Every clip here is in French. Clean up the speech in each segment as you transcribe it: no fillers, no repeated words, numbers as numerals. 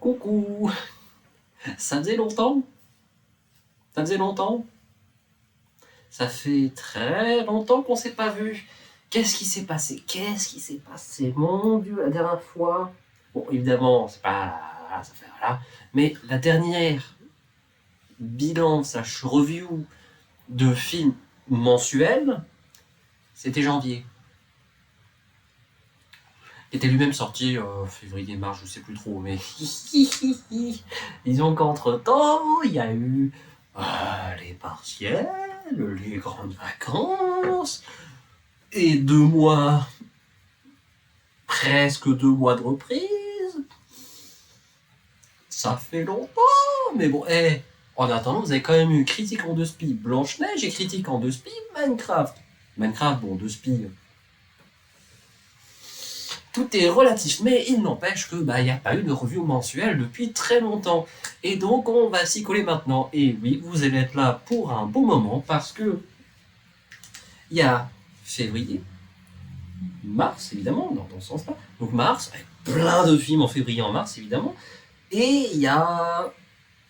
Coucou. Ça faisait longtemps? Ça faisait longtemps? Ça fait très longtemps qu'on s'est pas vu. Qu'est-ce qui s'est passé? Qu'est-ce qui s'est passé? Mon Dieu, la dernière fois... Bon, évidemment, c'est pas... Ça fait voilà. Mais la dernière bilan slash review de film mensuel, c'était janvier. Il était lui-même sorti février-mars, je sais plus trop, mais disons qu'entre-temps, il y a eu les partiels, les grandes vacances, et 2 mois, presque 2 mois de reprise. Ça fait longtemps, mais bon, en attendant, vous avez quand même eu Critique en 2 spies Blanche-Neige et Critique en 2 spies Minecraft. Minecraft, bon, 2 spies... Tout est relatif, mais il n'empêche que il n'y a pas eu de review mensuelle depuis très longtemps. Et donc on va s'y coller maintenant. Et oui, vous allez être là pour un bon moment parce que il y a février, mars évidemment, dans ce sens-là. Donc mars, avec plein de films en février en mars évidemment. Et il y a...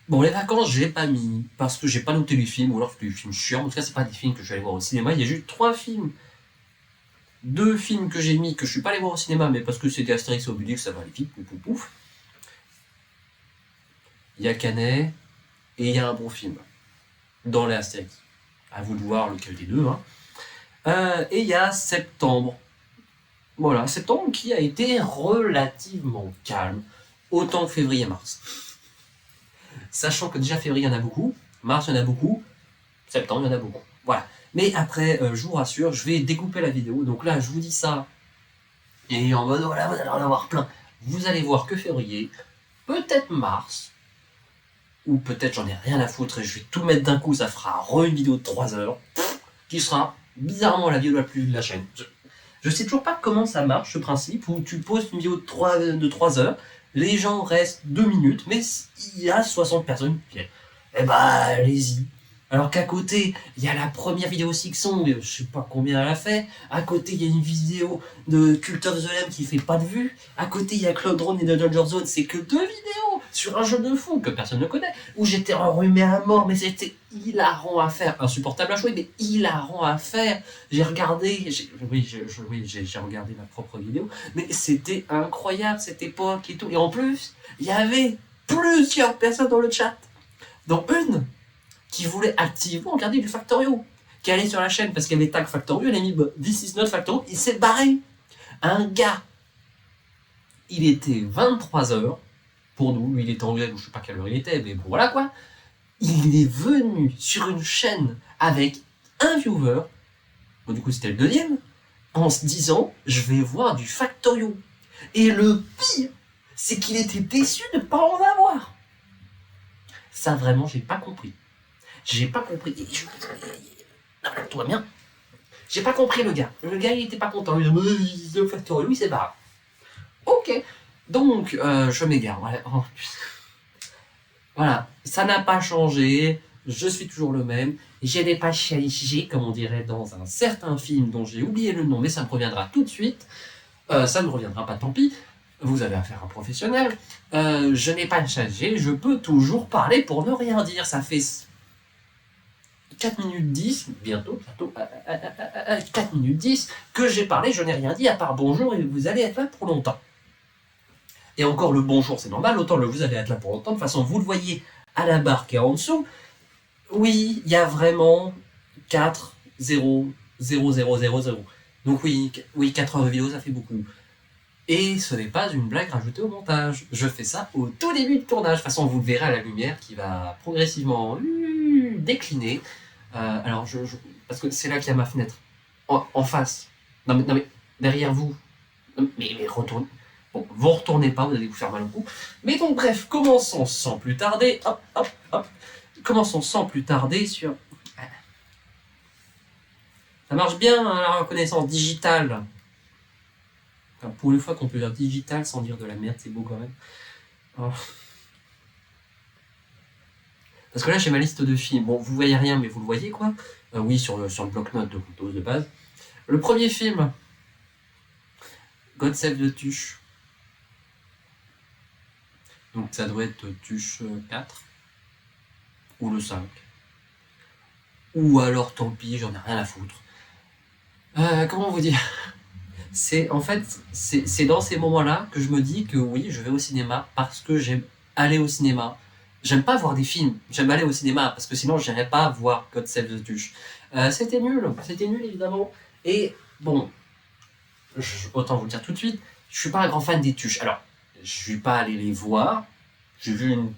Bon, les vacances, j'ai pas mis parce que j'ai pas noté les films, ou alors c'est des films chiants. En tout cas, c'est pas des films que je vais aller voir au cinéma. Il y a juste 3 films. 2 films que j'ai mis, que je suis pas allé voir au cinéma, mais parce que c'était Astérix et Obélix, ça va aller vite, pouf pouf. Il y a Canet, et il y a un bon film, dans les Astérix. À vous de voir lequel des deux. Et il y a Septembre. Voilà, Septembre qui a été relativement calme, autant que février-mars. Sachant que déjà février, il y en a beaucoup, mars, il y en a beaucoup, septembre, il y en a beaucoup. Voilà. Mais après, je vous rassure, je vais découper la vidéo. Donc là, je vous dis ça. Et en mode, voilà, vous allez en avoir plein. Vous allez voir que février, peut-être mars, ou peut-être j'en ai rien à foutre et je vais tout mettre d'un coup, ça fera une vidéo de 3 heures, qui sera bizarrement la vidéo la plus vue de la chaîne. Je sais toujours pas comment ça marche, ce principe, où tu postes une vidéo de 3 heures, les gens restent 2 minutes, mais il y a 60 personnes qui viennent. Eh bah, allez-y. Alors qu'à côté, il y a la première vidéo Sixon, je sais pas combien elle a fait. À côté, il y a une vidéo de Cult of the Lamb qui fait pas de vues. À côté, il y a Cloud Drone et The Danger Zone, c'est que 2 vidéos sur un jeu de fou que personne ne connaît, où j'étais enrhumé à mort, mais c'était hilarant à faire. Insupportable à jouer, mais hilarant à faire. J'ai regardé, j'ai regardé ma propre vidéo, mais c'était incroyable cette époque et tout. Et en plus, il y avait plusieurs personnes dans le chat, dont une qui voulait activement regarder du Factorio, qui allait sur la chaîne parce qu'il y avait tag Factorio, elle a mis This is not Factorio, il s'est barré. Un gars, il était 23h, pour nous, lui il était anglais, je sais pas quelle heure il était, mais bon voilà quoi. Il est venu sur une chaîne avec un viewer, bon du coup c'était le deuxième, en se disant je vais voir du Factorio. Et le pire, c'est qu'il était déçu de ne pas en avoir. Ça vraiment j'ai pas compris. J'ai pas compris. Non, tout va bien. J'ai pas compris le gars. Le gars, il était pas content. Il dit, le Factorio, il s'est barré. Ok. Donc, je m'égare. Voilà. Oh, voilà. Ça n'a pas changé. Je suis toujours le même. Je n'ai pas changé, comme on dirait dans un certain film dont j'ai oublié le nom, mais ça me reviendra tout de suite. Ça ne me reviendra pas, tant pis. Vous avez affaire à un professionnel. Je n'ai pas changé. Je peux toujours parler pour ne rien dire. Ça fait 4 minutes 10, bientôt, 4 minutes 10, que j'ai parlé, je n'ai rien dit à part bonjour et vous allez être là pour longtemps. Et encore le bonjour c'est normal, autant le vous allez être là pour longtemps, de toute façon vous le voyez à la barre qui est en dessous, oui, il y a vraiment 4, 0, 0, 0, 0, 0. Donc oui, 4 heures de vidéo ça fait beaucoup. Et ce n'est pas une blague rajoutée au montage, je fais ça au tout début de tournage, de toute façon vous le verrez à la lumière qui va progressivement décliner. Alors, parce que c'est là qu'il y a ma fenêtre. En face. Non mais, derrière vous. Mais retournez. Bon, vous retournez pas, vous allez vous faire mal au cou. Mais donc, bref, commençons sans plus tarder. Hop. Commençons sans plus tarder sur... Ça marche bien, hein, la reconnaissance digitale. Enfin, pour une fois qu'on peut dire digital sans dire de la merde, c'est beau quand même. Oh. Parce que là, j'ai ma liste de films. Bon, vous voyez rien, mais vous le voyez, quoi. Oui, sur le bloc-notes de Windows de base. Le premier film, God Save the Tuche. Donc ça doit être Tuche 4 ou le 5. Ou alors tant pis, j'en ai rien à foutre. Comment vous dire? C'est en fait, c'est dans ces moments-là que je me dis que oui, je vais au cinéma parce que j'aime aller au cinéma. J'aime pas voir des films, j'aime aller au cinéma parce que sinon j'irais pas voir God Save the Tuche. C'était nul évidemment. Et bon, autant vous le dire tout de suite, je suis pas un grand fan des Tuches. Alors, je suis pas allé les voir. J'ai vu une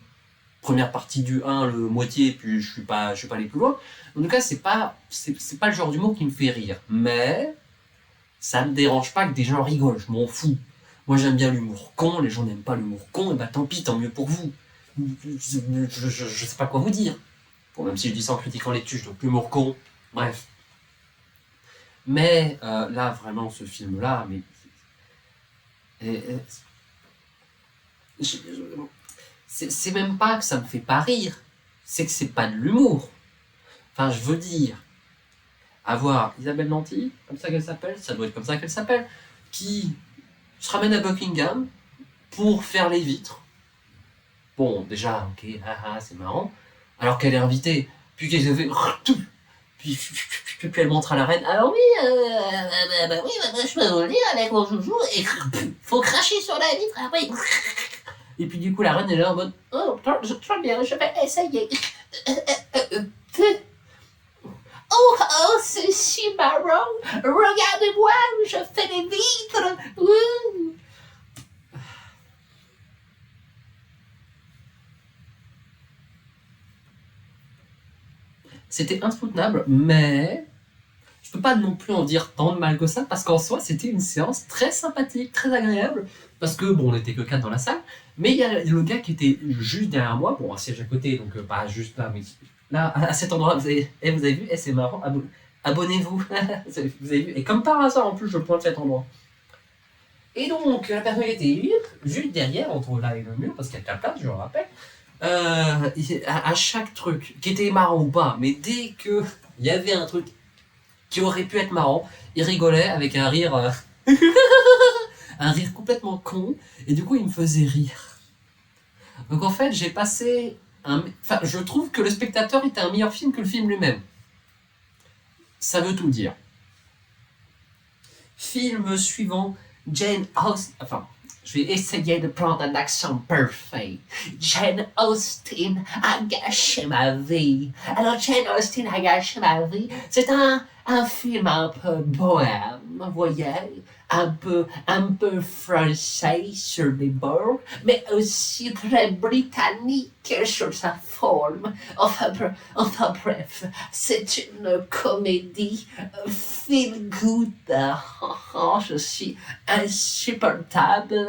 première partie du 1, le moitié, puis je suis pas allé plus loin. En tout cas, c'est pas le genre d'humour qui me fait rire. Mais ça me dérange pas que des gens rigolent, je m'en fous. Moi j'aime bien l'humour con, les gens n'aiment pas l'humour con, et bah tant pis, tant mieux pour vous. Je sais pas quoi vous dire. Bon, même si je dis ça en critiquant les tuches, donc l'humour con, bref. Mais là, vraiment, ce film-là, mais. C'est même pas que ça me fait pas rire, c'est que c'est pas de l'humour. Enfin, je veux dire, avoir Isabelle Nanty, comme ça qu'elle s'appelle, ça doit être comme ça qu'elle s'appelle, qui se ramène à Buckingham pour faire les vitres. Bon, déjà, ok, c'est marrant. Alors qu'elle est invitée, puis qu'elle se fait... Puis elle montre à la reine, alors oui, oui, je peux vous le dire, avec mon joujou, et faut cracher sur la vitre, après... Et puis du coup, la reine est là en mode, oh, très bien, je vais essayer. Oh, c'est si marrant, regardez-moi, je fais les vitres. C'était insoutenable, mais je peux pas non plus en dire tant de mal que ça, parce qu'en soi, c'était une séance très sympathique, très agréable, parce que, bon, on n'était que 4 dans la salle, mais il y a le gars qui était juste derrière moi, bon, un siège à côté, donc pas juste là, mais là, à cet endroit, vous avez vu, c'est marrant, abonnez-vous, vous avez vu, et comme par hasard, en plus, je pointe cet endroit. Et donc, la personne était juste derrière, entre là et le mur, parce qu'il y a de la place, je le rappelle, à chaque truc, qui était marrant ou pas, mais dès que il y avait un truc qui aurait pu être marrant, il rigolait avec un rire, un rire complètement con, et du coup il me faisait rire. Donc en fait j'ai passé enfin je trouve que le spectateur était un meilleur film que le film lui-même. Ça veut tout dire. Film suivant, Jane Austen, enfin je vais essayer de prendre un accent parfait. Jane Austen a gâché ma vie. Alors Jane Austen a gâché ma vie. C'est un film un peu bohème, vous voyez, un peu français sur les bords, mais aussi très britannique sur sa forme. Enfin bref, c'est une comédie feel good. Je suis insupportable.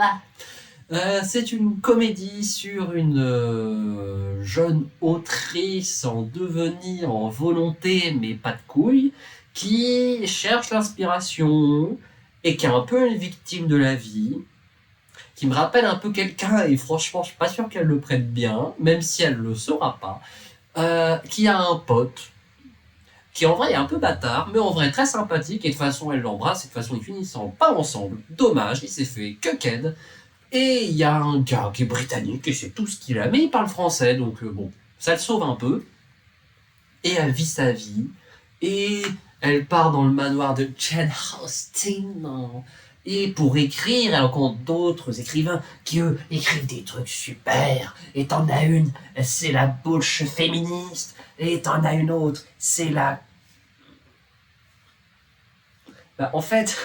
C'est une comédie sur une jeune autrice en devenir, en volonté, mais pas de couilles, qui cherche l'inspiration et qui est un peu une victime de la vie, qui me rappelle un peu quelqu'un, et franchement, je suis pas sûr qu'elle le prenne bien, même si elle le saura pas, qui a un pote, qui en vrai est un peu bâtard, mais en vrai très sympathique, et de toute façon elle l'embrasse, et de toute façon ils finissent pas ensemble. Dommage, il s'est fait que Ken. Et il y a un gars qui est britannique, et c'est tout ce qu'il a, mais il parle français, donc bon, ça le sauve un peu. Et elle vit sa vie, et elle part dans le manoir de Jane Austen, et pour écrire, elle rencontre d'autres écrivains qui, eux, écrivent des trucs super. Et t'en as une, c'est la butch féministe, et t'en as une autre, c'est la... en fait,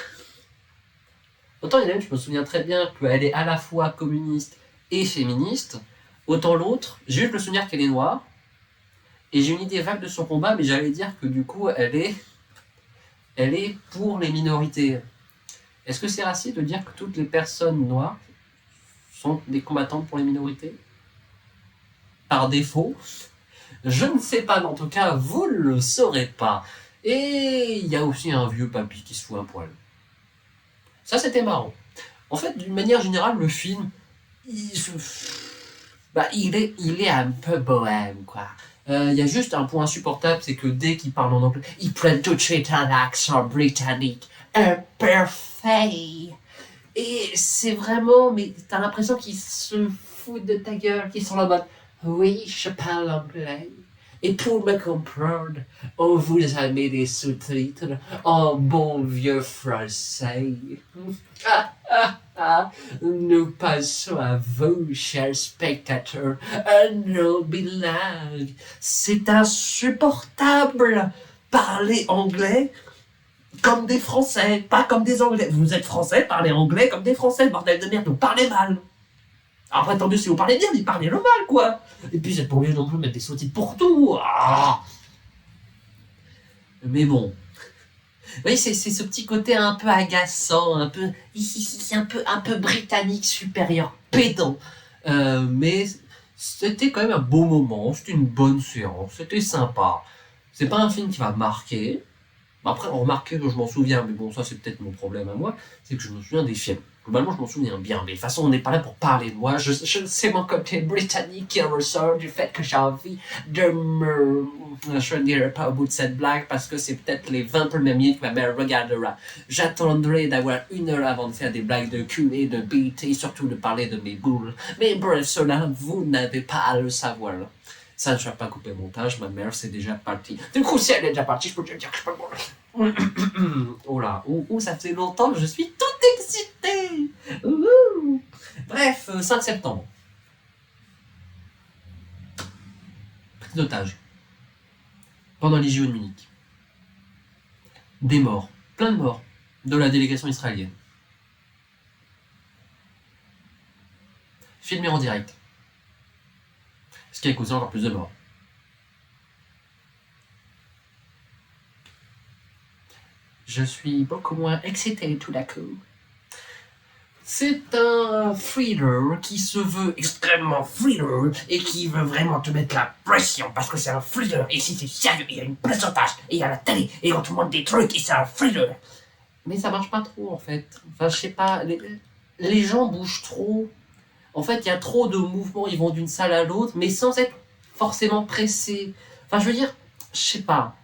autant il y en a une, je me souviens très bien qu'elle est à la fois communiste et féministe, autant l'autre, j'ai juste le souvenir qu'elle est noire, et j'ai une idée vague de son combat, mais j'allais dire que du coup, elle est pour les minorités. Est-ce que c'est raciste de dire que toutes les personnes noires sont des combattantes pour les minorités? Par défaut? Je ne sais pas, mais en tout cas, vous ne le saurez pas. Et il y a aussi un vieux papy qui se fout un poil. Ça, c'était marrant. En fait, d'une manière générale, le film, il est un peu bohème, quoi. Il y a juste un point insupportable, c'est que dès qu'il parle en anglais, il prend tout de suite un accent britannique. Parfait. Et c'est vraiment, mais t'as l'impression qu'il se foutent de ta gueule, qui sont là en mode oui, je parle anglais. Et pour me comprendre, on vous a mis des sous-titres en bon vieux français. Nous passons à vous, chers spectateurs, un bilingue. C'est insupportable. Parler anglais comme des Français, pas comme des Anglais. Vous êtes Français, parlez anglais comme des Français, bordel de merde, vous parlez mal. Après, tant mieux si vous parlez bien, mais parlez le mal, quoi. Et puis, vous êtes pas obligé non plus de mettre des sous-titres pour tout. Ah. Mais bon. Oui, c'est ce petit côté un peu agaçant, un peu britannique supérieur, pédant. Mais c'était quand même un beau moment, c'était une bonne séance, c'était sympa. C'est pas un film qui va marquer. Après, remarquez que je m'en souviens, mais bon, ça c'est peut-être mon problème à moi, c'est que je me souviens des films. Globalement, je m'en souviens bien, mais de toute façon, on n'est pas là pour parler de moi. C'est mon côté britannique qui ressort du fait que j'ai envie de me... Je ne dirai pas au bout de cette blague, parce que c'est peut-être les 20 premières minutes que ma mère regardera. J'attendrai d'avoir 1 heure avant de faire des blagues de cul et de bite, et surtout de parler de mes boules. Mais bref, cela, vous n'avez pas à le savoir. Ça, je ne vais pas couper le montage, ma mère, c'est déjà parti. Du coup, si elle est déjà partie, je peux te dire que je peux pas... Oh là, ça fait longtemps que je suis toute excitée. Bref, 5 septembre. Prise d'otage. Pendant les JO de Munich. Des morts, plein de morts, de la délégation israélienne. Filmé en direct. Ce qui a causé encore plus de morts. Je suis beaucoup moins excité tout d'un coup. C'est un thriller qui se veut extrêmement thriller et qui veut vraiment te mettre la pression parce que c'est un thriller. Et si c'est sérieux, il y a une place d'otage et il y a la télé et on te montre des trucs et c'est un thriller. Mais ça marche pas trop en fait. Enfin, je sais pas, les gens bougent trop. En fait, il y a trop de mouvements, ils vont d'une salle à l'autre, mais sans être forcément pressés. Enfin, je veux dire, je sais pas.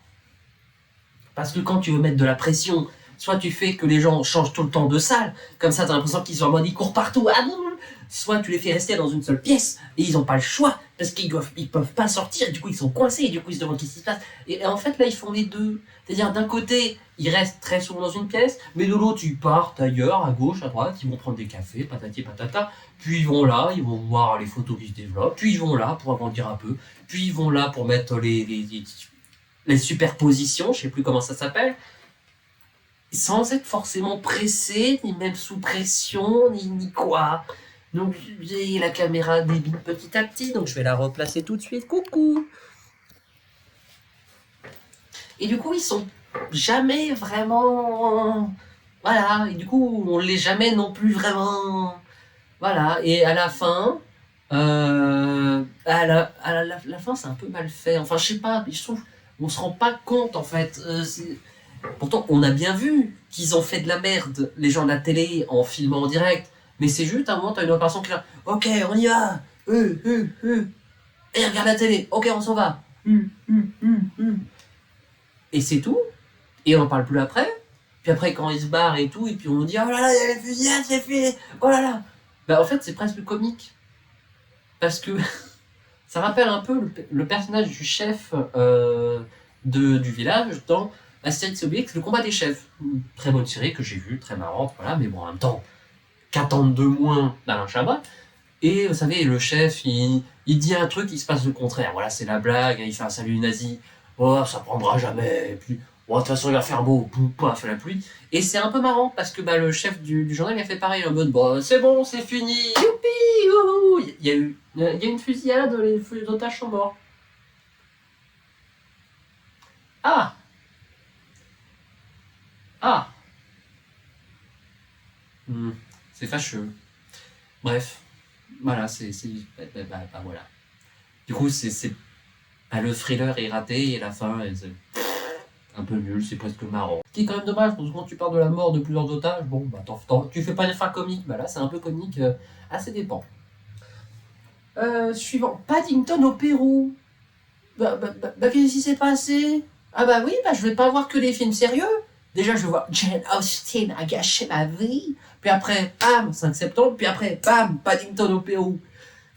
Parce que quand tu veux mettre de la pression, soit tu fais que les gens changent tout le temps de salle, comme ça t'as l'impression qu'ils sont en mode ils courent partout, soit tu les fais rester dans une seule pièce, et ils n'ont pas le choix, parce qu'ils peuvent pas sortir, et du coup ils sont coincés, et du coup ils se demandent qu'est-ce qui se passe. Et en fait là ils font les deux. C'est-à-dire d'un côté, ils restent très souvent dans une pièce, mais de l'autre ils partent ailleurs, à gauche, à droite, ils vont prendre des cafés, patati patata, puis ils vont là, ils vont voir les photos qui se développent, puis ils vont là pour agrandir un peu, puis ils vont là pour mettre les superpositions, je sais plus comment ça s'appelle, sans être forcément pressé, ni même sous pression, ni quoi. Donc j'ai la caméra débile petit à petit, donc je vais la replacer tout de suite. Coucou. Et du coup, ils sont jamais vraiment... Voilà, et du coup, on l'est jamais non plus vraiment... Voilà, et à la fin... la fin, c'est un peu mal fait. Enfin, je sais pas, je trouve... On se rend pas compte, en fait. Pourtant, on a bien vu qu'ils ont fait de la merde, les gens de la télé, en filmant en direct. Mais c'est juste, à un moment, t'as une autre personne qui est là. Ok, on y va. Et regarde la télé. Ok, on s'en va. Et c'est tout. Et on en parle plus après. Puis après, quand ils se barrent et tout, et puis on nous dit, oh là là, il y a les fusillades, c'est fait. Oh là là. Bah, en fait, c'est presque comique. Parce que ça rappelle un peu le personnage du chef du village dans Astérix et Obélix, le combat des chefs. Une très bonne série que j'ai vue, très marrante, voilà, mais bon, en même temps, qu'attendre de moins d'Alain Chabat. Et vous savez, le chef, il dit un truc, il se passe le contraire. Voilà, c'est la blague, il fait un salut nazi. Oh, ça prendra jamais. Et puis, oh, de toute façon, il va faire beau, pouf, paf, la pluie. Et c'est un peu marrant parce que bah, le chef du journal il a fait pareil en mode bon, c'est bon, c'est fini, youpi, youhou. Il y a une fusillade, les otages sont morts. Ah! Ah! C'est fâcheux. Bref, voilà, voilà. Du coup, le thriller est raté et la fin est un peu nul, c'est presque marrant. Ce qui est quand même dommage, parce que quand tu parles de la mort de plusieurs otages, bon, bah tu fais pas une fin comique, bah là c'est un peu comique, à ses dépens. Suivant, Paddington au Pérou. Qu'est-ce qui s'est passé? Ah bah oui, bah je vais pas voir que des films sérieux. Déjà, je vais voir Jane Austen a gâché ma vie. Puis après, bam, 5 septembre. Puis après, bam, Paddington au Pérou.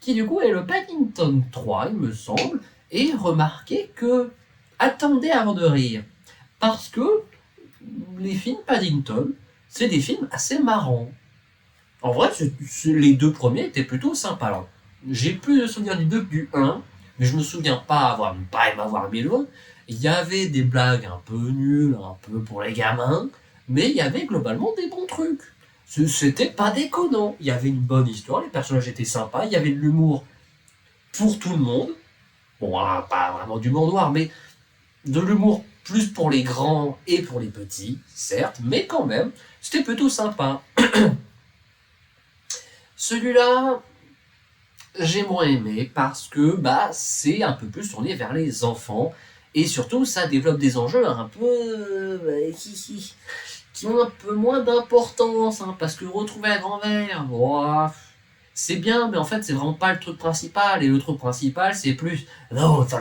qui du coup est le Paddington 3, il me semble, et remarquez que, attendez avant de rire, parce que les films Paddington, c'est des films assez marrants. En vrai, les deux premiers étaient plutôt sympas. Alors, j'ai plus de souvenirs du 2 que du 1, mais je me souviens pas m'avoir aimé l'autre. Il y avait des blagues un peu nulles, un peu pour les gamins, mais il y avait globalement des bons trucs. C'était pas déconnant. Il y avait une bonne histoire, les personnages étaient sympas, il y avait de l'humour pour tout le monde. Bon, hein, pas vraiment d'humour noir, mais de l'humour plus pour les grands et pour les petits, certes, mais quand même, c'était plutôt sympa. Celui-là, j'ai moins aimé parce que c'est un peu plus tourné vers les enfants et surtout ça développe des enjeux un peu qui ont un peu moins d'importance, hein, parce que retrouver la grand-mère, c'est bien, mais en fait c'est vraiment pas le truc principal, et le truc principal c'est plus l'autre,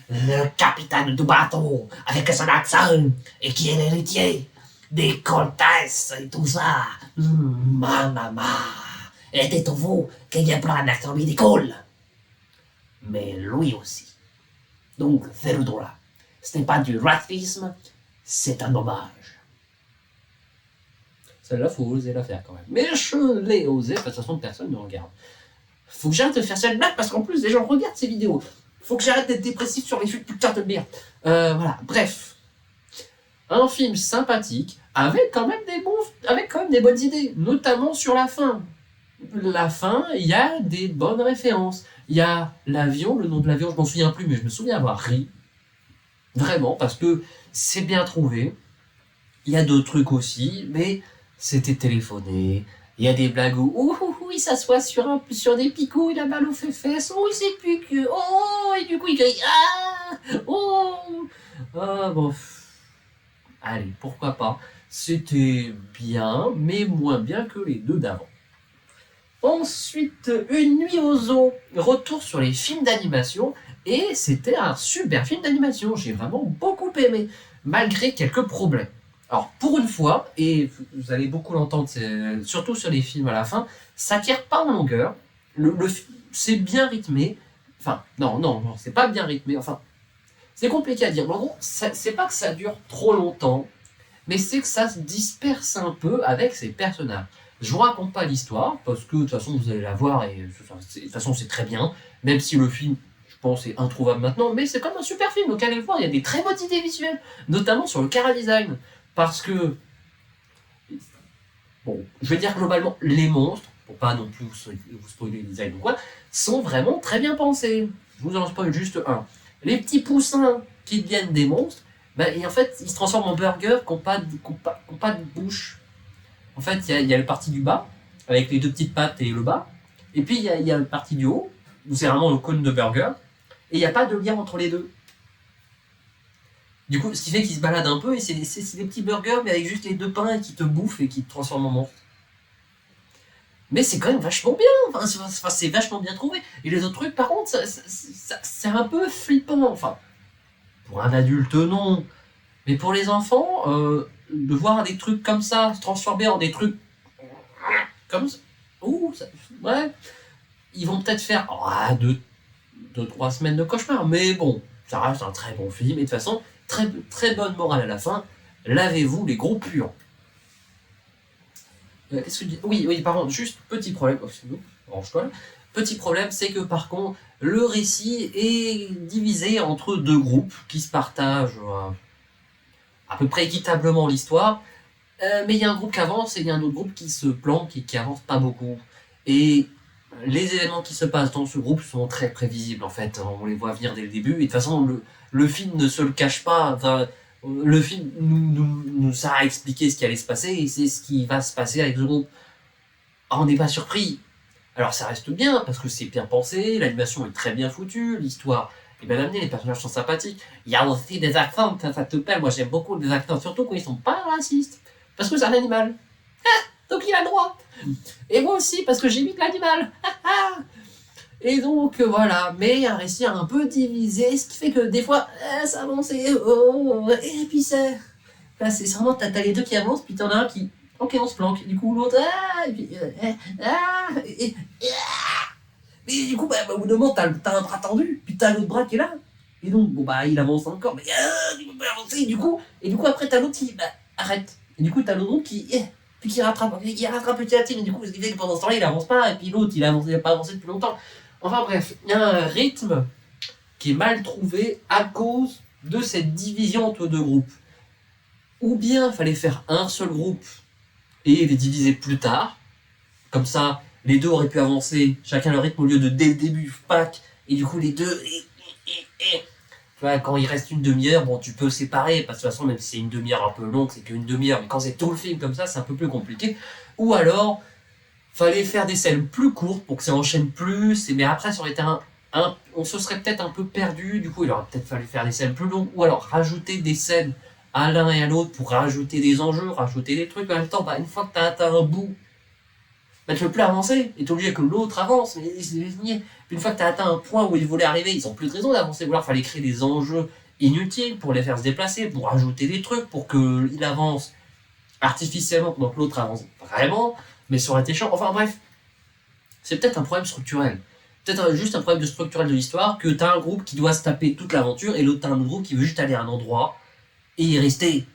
le capitaine du bateau avec son accent et qui est l'héritier des comtesses et tout ça. Ma maman, et dites-vous qu'il y a plein d'acteurs médicaux, mais lui aussi. Donc, Ferudora, ce n'est pas du racisme, c'est un hommage. Celle-là, faut oser la faire quand même. Mais je l'ai osé, de toute façon, personne ne regarde. Faut que j'arrête de faire cette blague parce qu'en plus, les gens regardent ces vidéos. Faut que j'arrête d'être dépressif sur les films, putain de merde. Voilà, bref. Un film sympathique, avec quand même des bonnes idées, notamment sur la fin. La fin, il y a des bonnes références. Il y a l'avion, le nom de l'avion, je m'en souviens plus, mais je me souviens avoir ri. Vraiment, parce que c'est bien trouvé. Il y a d'autres trucs aussi, mais c'était téléphoné. Il y a des blagues où il s'assoit sur des picots, il a mal aux fesses, il sait plus que, et du coup il crie, bon. Allez, pourquoi pas. C'était bien, mais moins bien que les deux d'avant. Ensuite, Une nuit au zoo, retour sur les films d'animation, et c'était un super film d'animation, j'ai vraiment beaucoup aimé, malgré quelques problèmes. Alors, pour une fois, et vous allez beaucoup l'entendre, surtout sur les films à la fin, ça tire pas en longueur, c'est bien rythmé, enfin, non, c'est pas bien rythmé, enfin, c'est compliqué à dire, mais en gros, c'est pas que ça dure trop longtemps, mais c'est que ça se disperse un peu avec ses personnages. Je vous raconte pas l'histoire, parce que de toute façon vous allez la voir, et de toute façon c'est très bien, même si le film, je pense, est introuvable maintenant, mais c'est comme un super film, donc allez le voir, il y a des très bonnes idées visuelles, notamment sur le chara-design, parce que, bon, je vais dire globalement, les monstres, pour pas non plus vous spoiler les designs ou quoi, sont vraiment très bien pensés. Je vous en spoil juste un. Les petits poussins qui deviennent des monstres, et en fait, ils se transforment en burgers qui n'ont pas de bouche. En fait, il y a le parti du bas, avec les deux petites pattes et le bas. Et puis, il y a le parti du haut, où c'est vraiment le cône de burger. Et il n'y a pas de lien entre les deux. Du coup, ce qui fait qu'ils se baladent un peu, et c'est des petits burgers, mais avec juste les deux pains qui te bouffent et qui te transforment en monstre. Mais c'est quand même vachement bien, c'est vachement bien trouvé. Et les autres trucs, par contre, c'est un peu flippant. Enfin, pour un adulte, non. Mais pour les enfants, de voir des trucs comme ça se transformer en des trucs comme ça, ouais, ils vont peut-être faire 2-3 semaines de cauchemar, mais bon, ça reste un très bon film, et de toute façon, très, très bonne morale à la fin, lavez-vous les gros puants. Qu'est-ce que je dis ? Oui, par contre, juste petit problème, range-toi. Petit problème, c'est que par contre, le récit est divisé entre deux groupes qui se partagent à peu près équitablement l'histoire, mais il y a un groupe qui avance et il y a un autre groupe qui se planque et qui avance pas beaucoup. Et les événements qui se passent dans ce groupe sont très prévisibles en fait, on les voit venir dès le début, et de toute façon le film ne se le cache pas, enfin, le film nous a expliqué ce qui allait se passer, et c'est ce qui va se passer avec ce groupe. On n'est pas surpris. Alors ça reste bien, parce que c'est bien pensé, l'animation est très bien foutue, l'histoire est bien amenée, les personnages sont sympathiques. Il y a aussi des accents, ça te perd, moi j'aime beaucoup les accents, surtout quand ils sont pas racistes. Parce que c'est un animal. Donc il a le droit. Et moi aussi, parce que j'imite l'animal. Et donc voilà, mais un récit un peu divisé, ce qui fait que des fois, ça avance, et puis c'est vraiment, t'as les deux qui avancent, puis t'en as un qui, ok, on se planque, du coup l'autre, et puis, Mais du coup, au bout d'un moment, t'as un bras tendu, puis t'as l'autre bras qui est là. Et donc, il avance encore, mais il peut pas avancer, du coup après, t'as l'autre qui, arrête. Et du coup, t'as l'autre puis qui rattrape petit à petit, mais du coup, ce qui fait que pendant ce temps-là, il avance pas, et puis l'autre, il a pas avancé depuis longtemps. Enfin bref, il y a un rythme qui est mal trouvé à cause de cette division entre deux groupes. Ou bien, il fallait faire un seul groupe et les diviser plus tard. Comme ça, les deux auraient pu avancer chacun leur rythme au lieu de dès le début, pack. Et du coup, les deux. Quand il reste une demi-heure, bon, tu peux séparer, parce que de toute façon, même si c'est une demi-heure un peu longue, c'est qu'une demi-heure, mais quand c'est tout le film comme ça, c'est un peu plus compliqué. Ou alors, fallait faire des scènes plus courtes pour que ça enchaîne plus, mais après, ça aurait été on se serait peut-être un peu perdu, du coup, il aurait peut-être fallu faire des scènes plus longues, ou alors rajouter des scènes à l'un et à l'autre pour rajouter des enjeux, rajouter des trucs. En même temps, une fois que tu as atteint un bout, tu ne peux plus avancer, et tu es obligé que l'autre avance. Mais une fois que tu as atteint un point où ils voulaient arriver, ils n'ont plus de raison d'avancer. Ou alors, il fallait créer des enjeux inutiles pour les faire se déplacer, pour rajouter des trucs, pour qu'il avance artificiellement, pendant que l'autre avance vraiment, mais ça aurait été chiant. Enfin bref, c'est peut-être un problème structurel. Peut-être juste un problème structurel de l'histoire, que tu as un groupe qui doit se taper toute l'aventure, et l'autre, tu as un autre groupe qui veut juste aller à un endroit, et y rester.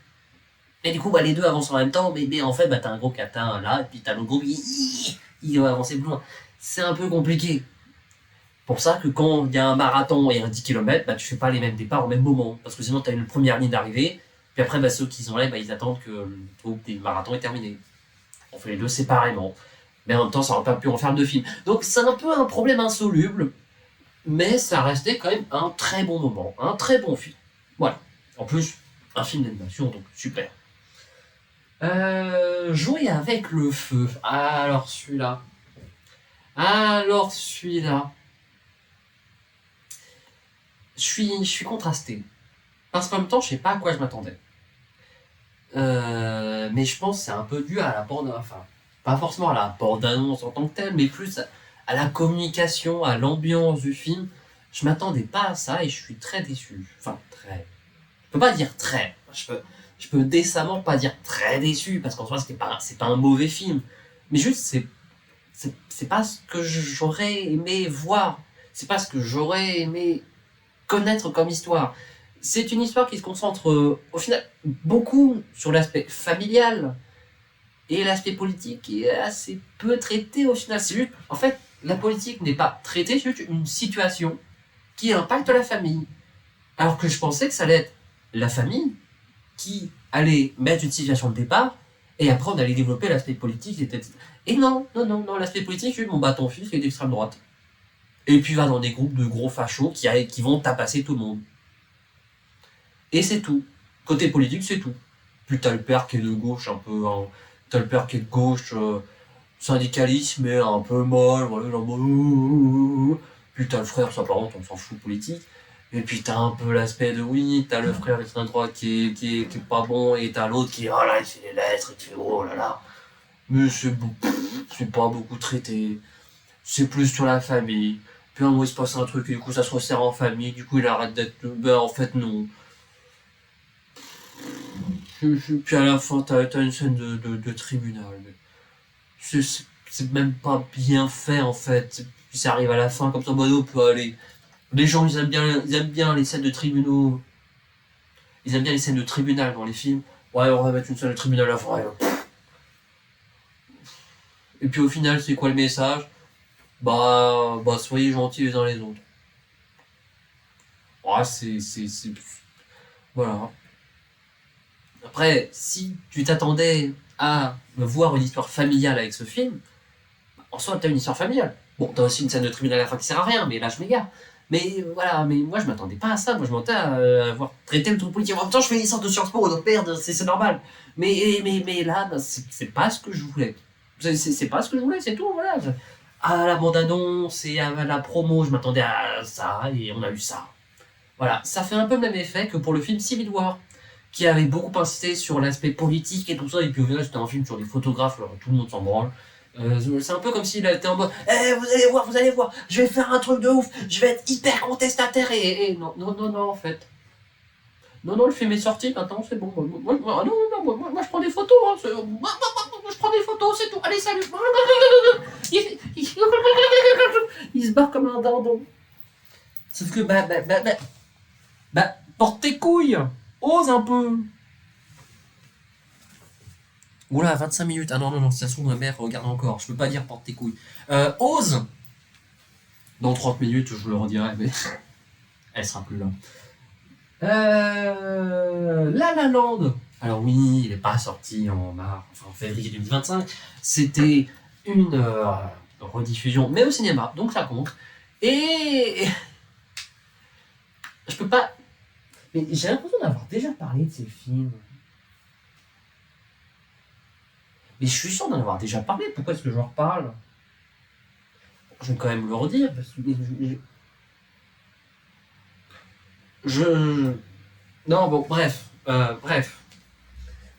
Et du coup, les deux avancent en même temps, mais en fait, t'as un groupe qui atteint là, et puis t'as l'autre groupe il va avancer plus loin. C'est un peu compliqué. Pour ça que quand il y a un marathon et un 10 km, tu fais pas les mêmes départs au même moment. Parce que sinon, t'as une première ligne d'arrivée, puis après, ceux qui sont là, ils attendent que le groupe des marathons est terminé. On fait les deux séparément. Mais en même temps, ça aurait pas pu en faire deux films. Donc, c'est un peu un problème insoluble, mais ça restait quand même un très bon moment, un très bon film. Voilà. En plus, un film d'animation, donc super. Jouer avec le feu. Alors celui-là. Je suis contrasté. Parce qu'en même temps, je sais pas à quoi je m'attendais. Mais je pense que c'est un peu dû à la bande, enfin, pas forcément à la bande-annonce en tant que telle, mais plus à la communication, à l'ambiance du film. Je m'attendais pas à ça et je suis très déçu. Enfin, très. Je peux pas dire très. Je peux décemment pas dire très déçu, parce qu'en soi, c'est pas un mauvais film. Mais juste, c'est pas ce que j'aurais aimé voir. C'est pas ce que j'aurais aimé connaître comme histoire. C'est une histoire qui se concentre, au final, beaucoup sur l'aspect familial, et l'aspect politique est assez peu traité au final. C'est juste, en fait, la politique n'est pas traitée, c'est juste une situation qui impacte la famille. Alors que je pensais que ça allait être la famille qui allait mettre une situation de départ, et après on allait développer l'aspect politique, et non, l'aspect politique, c'est ton fils qui est d'extrême droite. Et puis va dans des groupes de gros fachos qui vont tapasser tout le monde. Et c'est tout. Côté politique, c'est tout. Puis t'as le père qui est de gauche, un peu. T'as le père qui est de gauche, syndicaliste, mais un peu molle, voilà, genre. Puis t'as le frère, ça par contre, on s'en fout politique. Et puis t'as un peu l'aspect de oui, t'as le frère extrême droite qui est pas bon, et t'as l'autre qui oh là, il fait les lettres, il fait oh là là. Mais c'est pas beaucoup traité. C'est plus sur la famille. Puis un moment il se passe un truc et du coup ça se resserre en famille, du coup il arrête d'être. En fait non. Puis à la fin t'as une scène de tribunal. C'est même pas bien fait en fait. Puis ça arrive à la fin comme ça, on peut aller. Les gens, ils aiment bien les scènes de tribunaux. Ils aiment bien les scènes de tribunal dans les films. Ouais, on va mettre une scène de tribunal à la fin. Et puis au final, c'est quoi le message ? Soyez gentils les uns les autres. Ouais, Voilà. Après, si tu t'attendais à voir une histoire familiale avec ce film, en soi, t'as une histoire familiale. Bon, t'as aussi une scène de tribunal à la fin qui sert à rien, mais là, je m'égare. Mais voilà, mais moi je m'attendais pas à ça, moi je m'attendais à avoir traité le truc politique. En même temps, je fais une licence de Sciences Po, donc merde, c'est normal. Mais là, c'est pas ce que je voulais. C'est pas ce que je voulais, c'est tout, voilà. À la bande-annonce et à la promo, je m'attendais à ça, et on a eu ça. Voilà, ça fait un peu le même effet que pour le film Civil War, qui avait beaucoup insisté sur l'aspect politique et tout ça, et puis au final c'était un film sur des photographes, alors tout le monde s'en branle. C'est un peu comme s'il était en mode vous allez voir, je vais faire un truc de ouf, je vais être hyper contestataire et non, en fait. Non, le film est sorti, maintenant c'est bon. Moi, je prends des photos, hein, je prends des photos, c'est tout, allez, salut. il se barre comme un dindon. Sauf que, porte tes couilles. Ose un peu. Oula, 25 minutes. Ah non, si ça se trouve, ma mère regarde encore. Je peux pas dire porte tes couilles. Ose. Dans 30 minutes, je le redirai, mais elle sera plus là. La La Land. Alors oui, il n'est pas sorti en février 2025. C'était une rediffusion, mais au cinéma, donc ça compte. Et je peux pas. Mais j'ai l'impression d'avoir déjà parlé de ces films. Mais je suis sûr d'en avoir déjà parlé. Pourquoi est-ce que je en reparle? Je vais quand même le redire parce que non, bon, bref.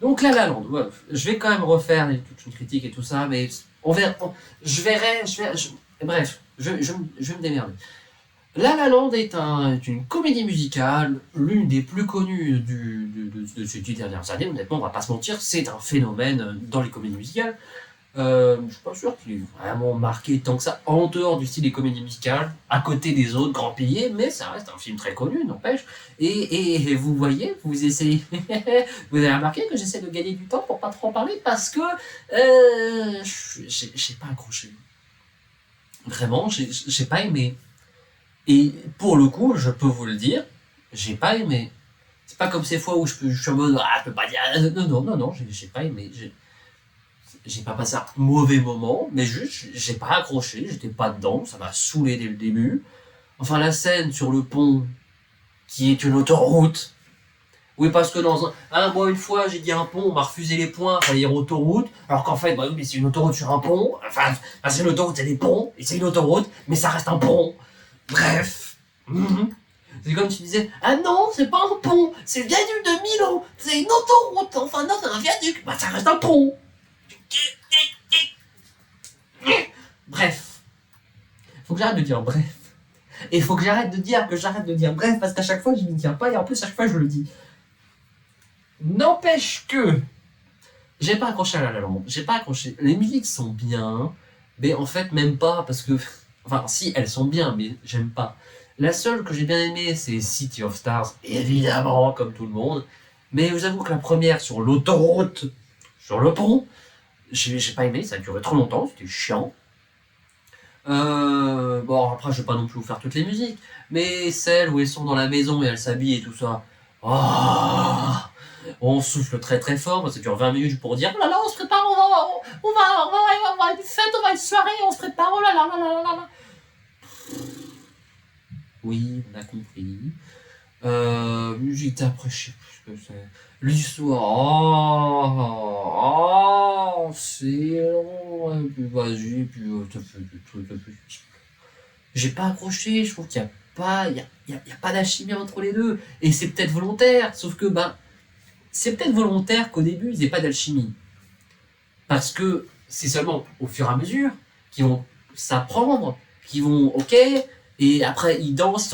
Donc, La La Land, ouais, je vais quand même refaire toute une critique et tout ça, mais on verra. Bref, je vais me démerder. La La Land est une comédie musicale, l'une des plus connues de ces 10 dernières années. Honnêtement, on va pas se mentir, c'est un phénomène dans les comédies musicales. Je suis pas sûr qu'il est vraiment marqué tant que ça, en dehors du style des comédies musicales, à côté des autres grands piliers, mais ça reste un film très connu, n'empêche. Et vous voyez, vous essayez, vous avez remarqué que j'essaie de gagner du temps pour pas trop en parler parce que j'ai pas accroché. Vraiment, j'ai pas aimé. Et pour le coup, je peux vous le dire, j'ai pas aimé. C'est pas comme ces fois où je suis en mode, je peux pas dire, non, j'ai pas aimé. J'ai pas passé un mauvais moment, mais juste, j'ai pas accroché, j'étais pas dedans, ça m'a saoulé dès le début. Enfin, la scène sur le pont, qui est une autoroute. Oui, parce que moi, une fois, j'ai dit un pont, on m'a refusé les points, il fallait dire autoroute, alors qu'en fait, oui, mais c'est une autoroute sur un pont, c'est une autoroute, c'est des ponts, et c'est une autoroute, mais ça reste un pont. Bref. C'est comme tu disais, ah non, c'est pas un pont, c'est le viaduc de Milan, c'est une autoroute, enfin non, c'est un viaduc, ça reste un pont. Bref. Faut que j'arrête de dire bref. Et faut que j'arrête de dire bref parce qu'à chaque fois je m'y tiens pas et en plus à chaque fois je le dis. N'empêche que j'ai pas accroché à La La Land. J'ai pas accroché. Les musiques sont bien, mais en fait même pas parce que. Enfin si, elles sont bien, mais j'aime pas. La seule que j'ai bien aimée c'est City of Stars, évidemment, comme tout le monde. Mais je vous avoue que la première sur l'autoroute, sur le pont, j'ai pas aimé, ça a duré trop longtemps, c'était chiant. Bon, après, je vais pas non plus vous faire toutes les musiques, mais celles où elles sont dans la maison et elles s'habillent et tout ça. Oh, on souffle très très fort, ça dure 20 minutes pour dire oh là là, on se prépare, on va avoir une fête, on va une soirée, on se prépare, oh là là là là là là. Oui, on a compris. Musique après, je sais plus ce que c'est. L'histoire, c'est long, et puis vas-y, puis j'ai pas accroché, je trouve qu'il y a pas, il y a pas d'alchimie entre les deux, et c'est peut-être volontaire, sauf que, c'est peut-être volontaire qu'au début, ils aient pas d'alchimie. Parce que c'est seulement au fur et à mesure qu'ils vont s'apprendre, qu'ils vont, ok, et après ils dansent,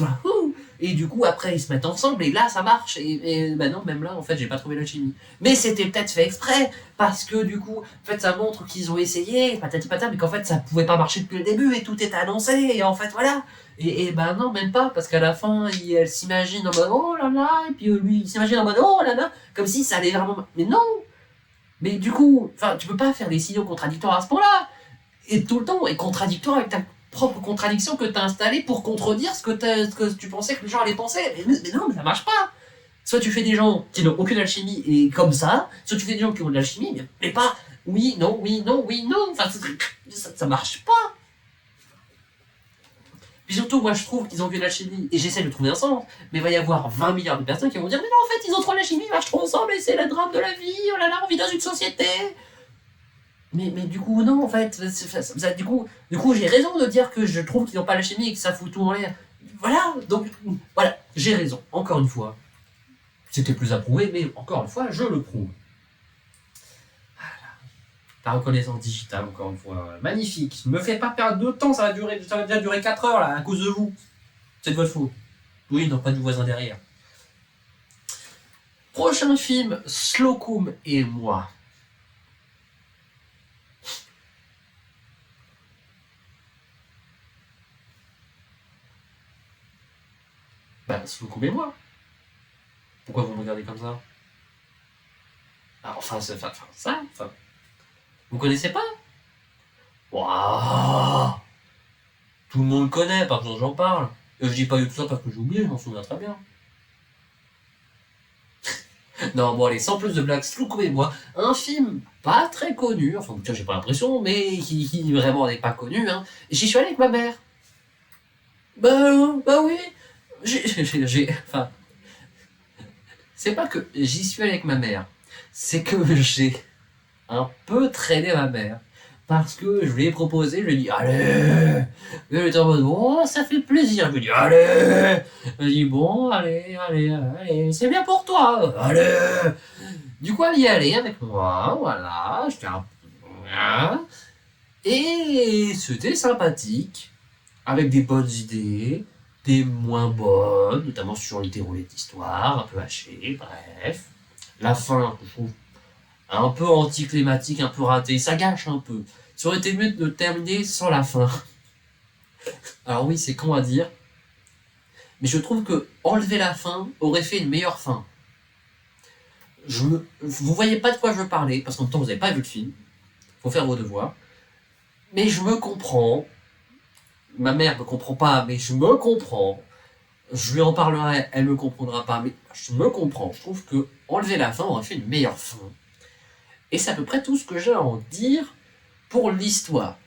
et du coup après ils se mettent ensemble, et là ça marche, et non, même là en fait j'ai pas trouvé l'alchimie. Mais c'était peut-être fait exprès, parce que du coup, en fait ça montre qu'ils ont essayé, patati patata, mais qu'en fait ça pouvait pas marcher depuis le début, et tout était annoncé, et en fait voilà. Et non, même pas, parce qu'à la fin, elle s'imagine en mode oh là là, et puis lui il s'imagine en mode oh là là, comme si ça allait vraiment. Mais non! Mais du coup, tu peux pas faire des signaux contradictoires à ce point-là. Et tout le temps, et contradictoire avec ta propre contradiction que t'as installée pour contredire ce que tu pensais que les gens allaient penser. Mais non, mais ça marche pas. Soit tu fais des gens qui n'ont aucune alchimie et comme ça, soit tu fais des gens qui ont de l'alchimie, mais pas oui, non, oui, non, oui, non. Enfin, ça marche pas. Puis surtout, moi je trouve qu'ils ont vu l'alchimie et j'essaie de trouver un sens, mais il va y avoir 20 milliards de personnes qui vont dire mais non, en fait, ils ont trop l'alchimie, ils marchent trop ensemble et c'est le drame de la vie, oh là là, on vit dans une société. Mais du coup, non, en fait, du coup j'ai raison de dire que je trouve qu'ils n'ont pas l'alchimie et que ça fout tout en l'air. Voilà, donc, voilà, j'ai raison, encore une fois. C'était plus à prouver, mais encore une fois, je le prouve. La reconnaissance digitale, encore une fois, magnifique. Me faites pas perdre de temps, ça va déjà durer 4 heures là, à cause de vous. C'est de votre faute. Oui, non, pas du voisin derrière. Prochain film, Slocum et moi. Bah, moi. Pourquoi vous me regardez comme ça? Ah, vous connaissez pas? Waouh! Tout le monde connaît, par contre j'en parle. Je dis pas tout ça parce que j'ai oublié, je m'en souviens très bien. Non, bon allez, sans plus de blagues, moi un film pas très connu, enfin tiens, j'ai pas l'impression, mais qui vraiment n'est pas connu, hein. J'y suis allé avec ma mère. Bah oui, enfin, c'est pas que j'y suis allé avec ma mère, c'est que j'ai un peu traîné ma mère. Parce que je lui ai proposé, je lui ai dit allez. Elle était en mode oh ça fait plaisir. Je lui ai dit allez. Elle a dit bon allez, c'est bien pour toi, allez. Du coup elle y est allée avec moi, voilà, j'étais un peu. Et c'était sympathique, avec des bonnes idées, des moins bonnes, notamment sur les déroulés d'histoire, un peu hachés, bref. La fin, je trouve un peu anticlimatique, un peu raté, ça gâche un peu. Ça aurait été mieux de terminer sans la fin. Alors oui, c'est con à dire, mais je trouve que enlever la fin aurait fait une meilleure fin. Vous voyez pas de quoi je veux parler, parce qu'en même temps vous n'avez pas vu le film, faut faire vos devoirs, mais je me comprends, ma mère me comprend pas, mais je me comprends, je lui en parlerai, elle me comprendra pas, mais je me comprends, je trouve que enlever la fin aurait fait une meilleure fin. Et c'est à peu près tout ce que j'ai à en dire pour l'histoire.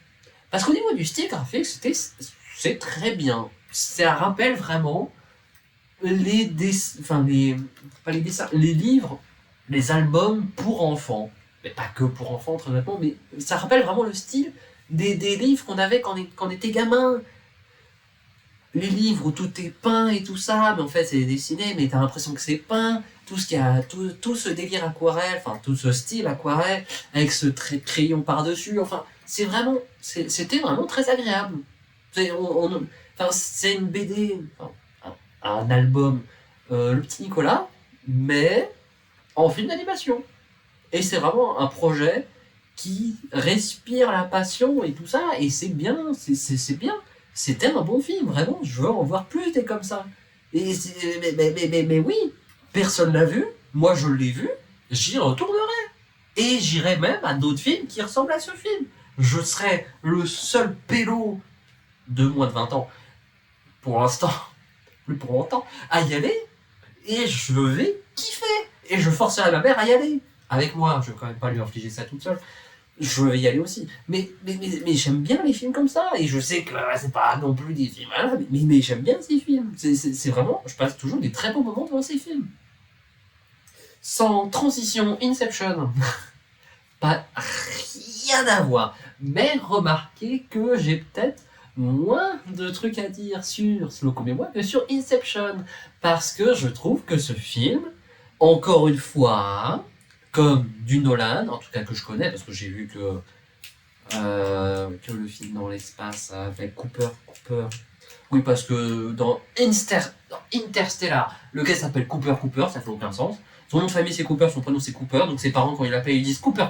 Parce qu'au niveau du style graphique, c'est très bien. Ça rappelle vraiment les livres, les albums pour enfants. Mais pas que pour enfants, très honnêtement, mais ça rappelle vraiment le style des livres qu'on avait quand on était gamin. Les livres où tout est peint et tout ça, mais en fait c'est dessiné, mais t'as l'impression que c'est peint. Tout ce délire aquarelle, enfin tout ce style aquarelle, avec ce trait de crayon par-dessus, enfin, c'était vraiment très agréable. C'est une BD, un album, Le Petit Nicolas, mais en film d'animation. Et c'est vraiment un projet qui respire la passion et tout ça, et c'est bien, c'est bien. C'était un bon film, vraiment, je veux en voir plus des comme ça. Mais oui, personne l'a vu, moi je l'ai vu, j'y retournerai. Et j'irai même à d'autres films qui ressemblent à ce film. Je serai le seul pélo de moins de 20 ans, pour l'instant, plus pour longtemps, à y aller, et je vais kiffer. Et je forcerai ma mère à y aller. Avec moi, je vais quand même pas lui infliger ça toute seule. Je vais y aller aussi. Mais j'aime bien les films comme ça, et je sais que c'est pas non plus des films, voilà, mais j'aime bien ces films. C'est vraiment, je passe toujours des très bons moments devant ces films. Sans transition, Inception. Pas rien à voir. Mais remarquez que j'ai peut-être moins de trucs à dire sur Slocum et moi que sur Inception. Parce que je trouve que ce film, encore une fois, comme du Nolan, en tout cas que je connais, parce que j'ai vu que le film dans l'espace avec Cooper. Oui, parce que dans Interstellar, le gars s'appelle Cooper, ça fait aucun sens. Son nom de famille c'est Cooper, son prénom c'est Cooper, donc ses parents quand ils l'appellent ils disent Cooper.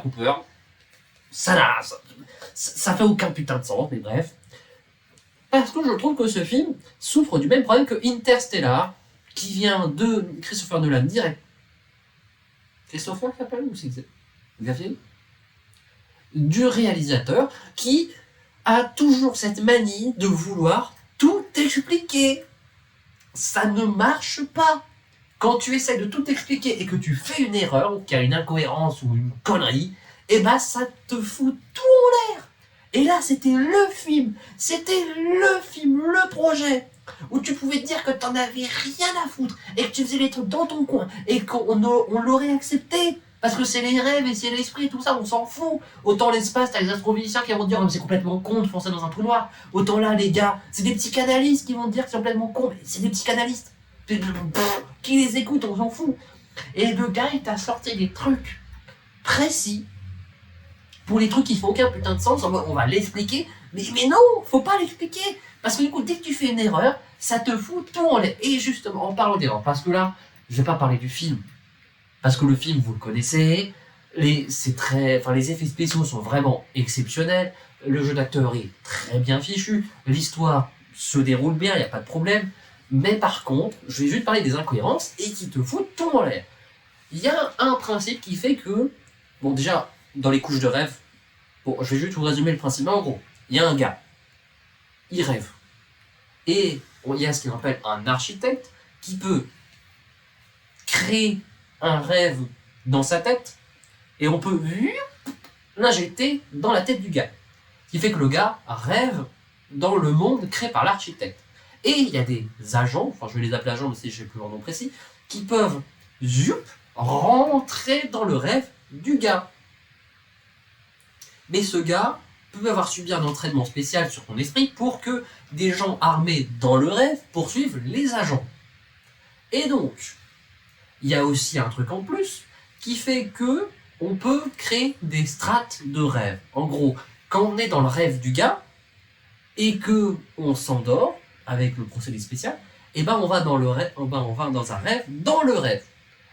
Ça fait aucun putain de sens, mais bref. Parce que je trouve que ce film souffre du même problème que Interstellar, qui vient de Christopher Nolan direct. Christopher s'appelle ou c'est Xavier? Du réalisateur qui a toujours cette manie de vouloir tout expliquer. Ça ne marche pas. Quand tu essaies de tout expliquer et que tu fais une erreur, ou qu'il y a une incohérence ou une connerie, et bah ça te fout tout en l'air. Et là, c'était le film, le projet, où tu pouvais te dire que t'en avais rien à foutre, et que tu faisais les trucs dans ton coin, et qu'on l'aurait accepté, parce que c'est les rêves et c'est l'esprit, tout ça, on s'en fout. Autant l'espace, t'as les astrophysiciens qui vont te dire, c'est complètement con de foncer dans un trou noir. Autant là, les gars, c'est des petits canalistes qui vont te dire que c'est complètement con, mais c'est des petits canalistes. Qui les écoute, on s'en fout. Et le gars, il t'a sorti des trucs précis, pour les trucs qui font aucun putain de sens, on va l'expliquer, mais non, faut pas l'expliquer, parce que du coup, dès que tu fais une erreur, ça te fout tout en l'air. Et justement, en parlant d'erreur, parce que là, je vais pas parler du film, parce que le film, vous le connaissez, les effets spéciaux sont vraiment exceptionnels, le jeu d'acteur est très bien fichu, l'histoire se déroule bien, il n'y a pas de problème, Mais par contre, je vais juste parler des incohérences et qui te foutent tout en l'air. Il y a un principe qui fait que, bon déjà, dans les couches de rêve, bon, je vais juste vous résumer le principe. En gros, il y a un gars, il rêve. Et il y a ce qu'on appelle un architecte qui peut créer un rêve dans sa tête et on peut l'injecter dans la tête du gars. Ce qui fait que le gars rêve dans le monde créé par l'architecte. Et il y a des agents, enfin je vais les appeler agents mais je ne sais plus leur nom précis, qui peuvent rentrer dans le rêve du gars. Mais ce gars peut avoir subi un entraînement spécial sur ton esprit pour que des gens armés dans le rêve poursuivent les agents. Et donc, il y a aussi un truc en plus qui fait que on peut créer des strates de rêve. En gros, quand on est dans le rêve du gars et que on s'endort avec le procédé spécial, et ben on va dans le rêve, on va dans un rêve dans le rêve.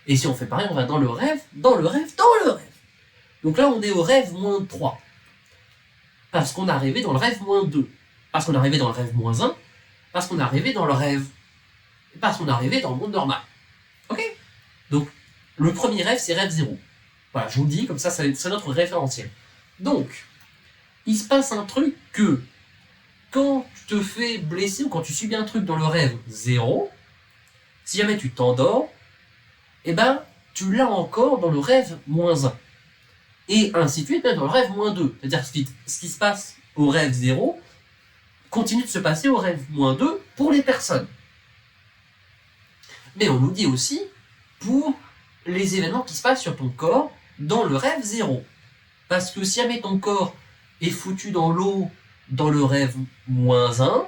Et si on fait pareil, on va dans le rêve, dans le rêve, dans le rêve. Donc là, on est au rêve -3. Parce qu'on est arrivé dans le rêve -2. Parce qu'on est arrivé dans le rêve -1. Parce qu'on est arrivé dans le rêve. Parce qu'on est arrivé dans le monde normal. Ok? Donc, le premier rêve, c'est rêve 0. Voilà, je vous le dis, comme ça, c'est notre référentiel. Donc, il se passe un truc que, quand tu te fais blesser ou quand tu subis un truc dans le rêve 0, si jamais tu t'endors, eh ben, tu l'as encore dans le rêve -1. Et ainsi de suite, même dans le rêve -2. C'est-à-dire que ce qui se passe au rêve 0 continue de se passer au rêve -2 pour les personnes. Mais on nous dit aussi pour les événements qui se passent sur ton corps dans le rêve 0. Parce que si jamais ton corps est foutu dans l'eau dans le rêve -1,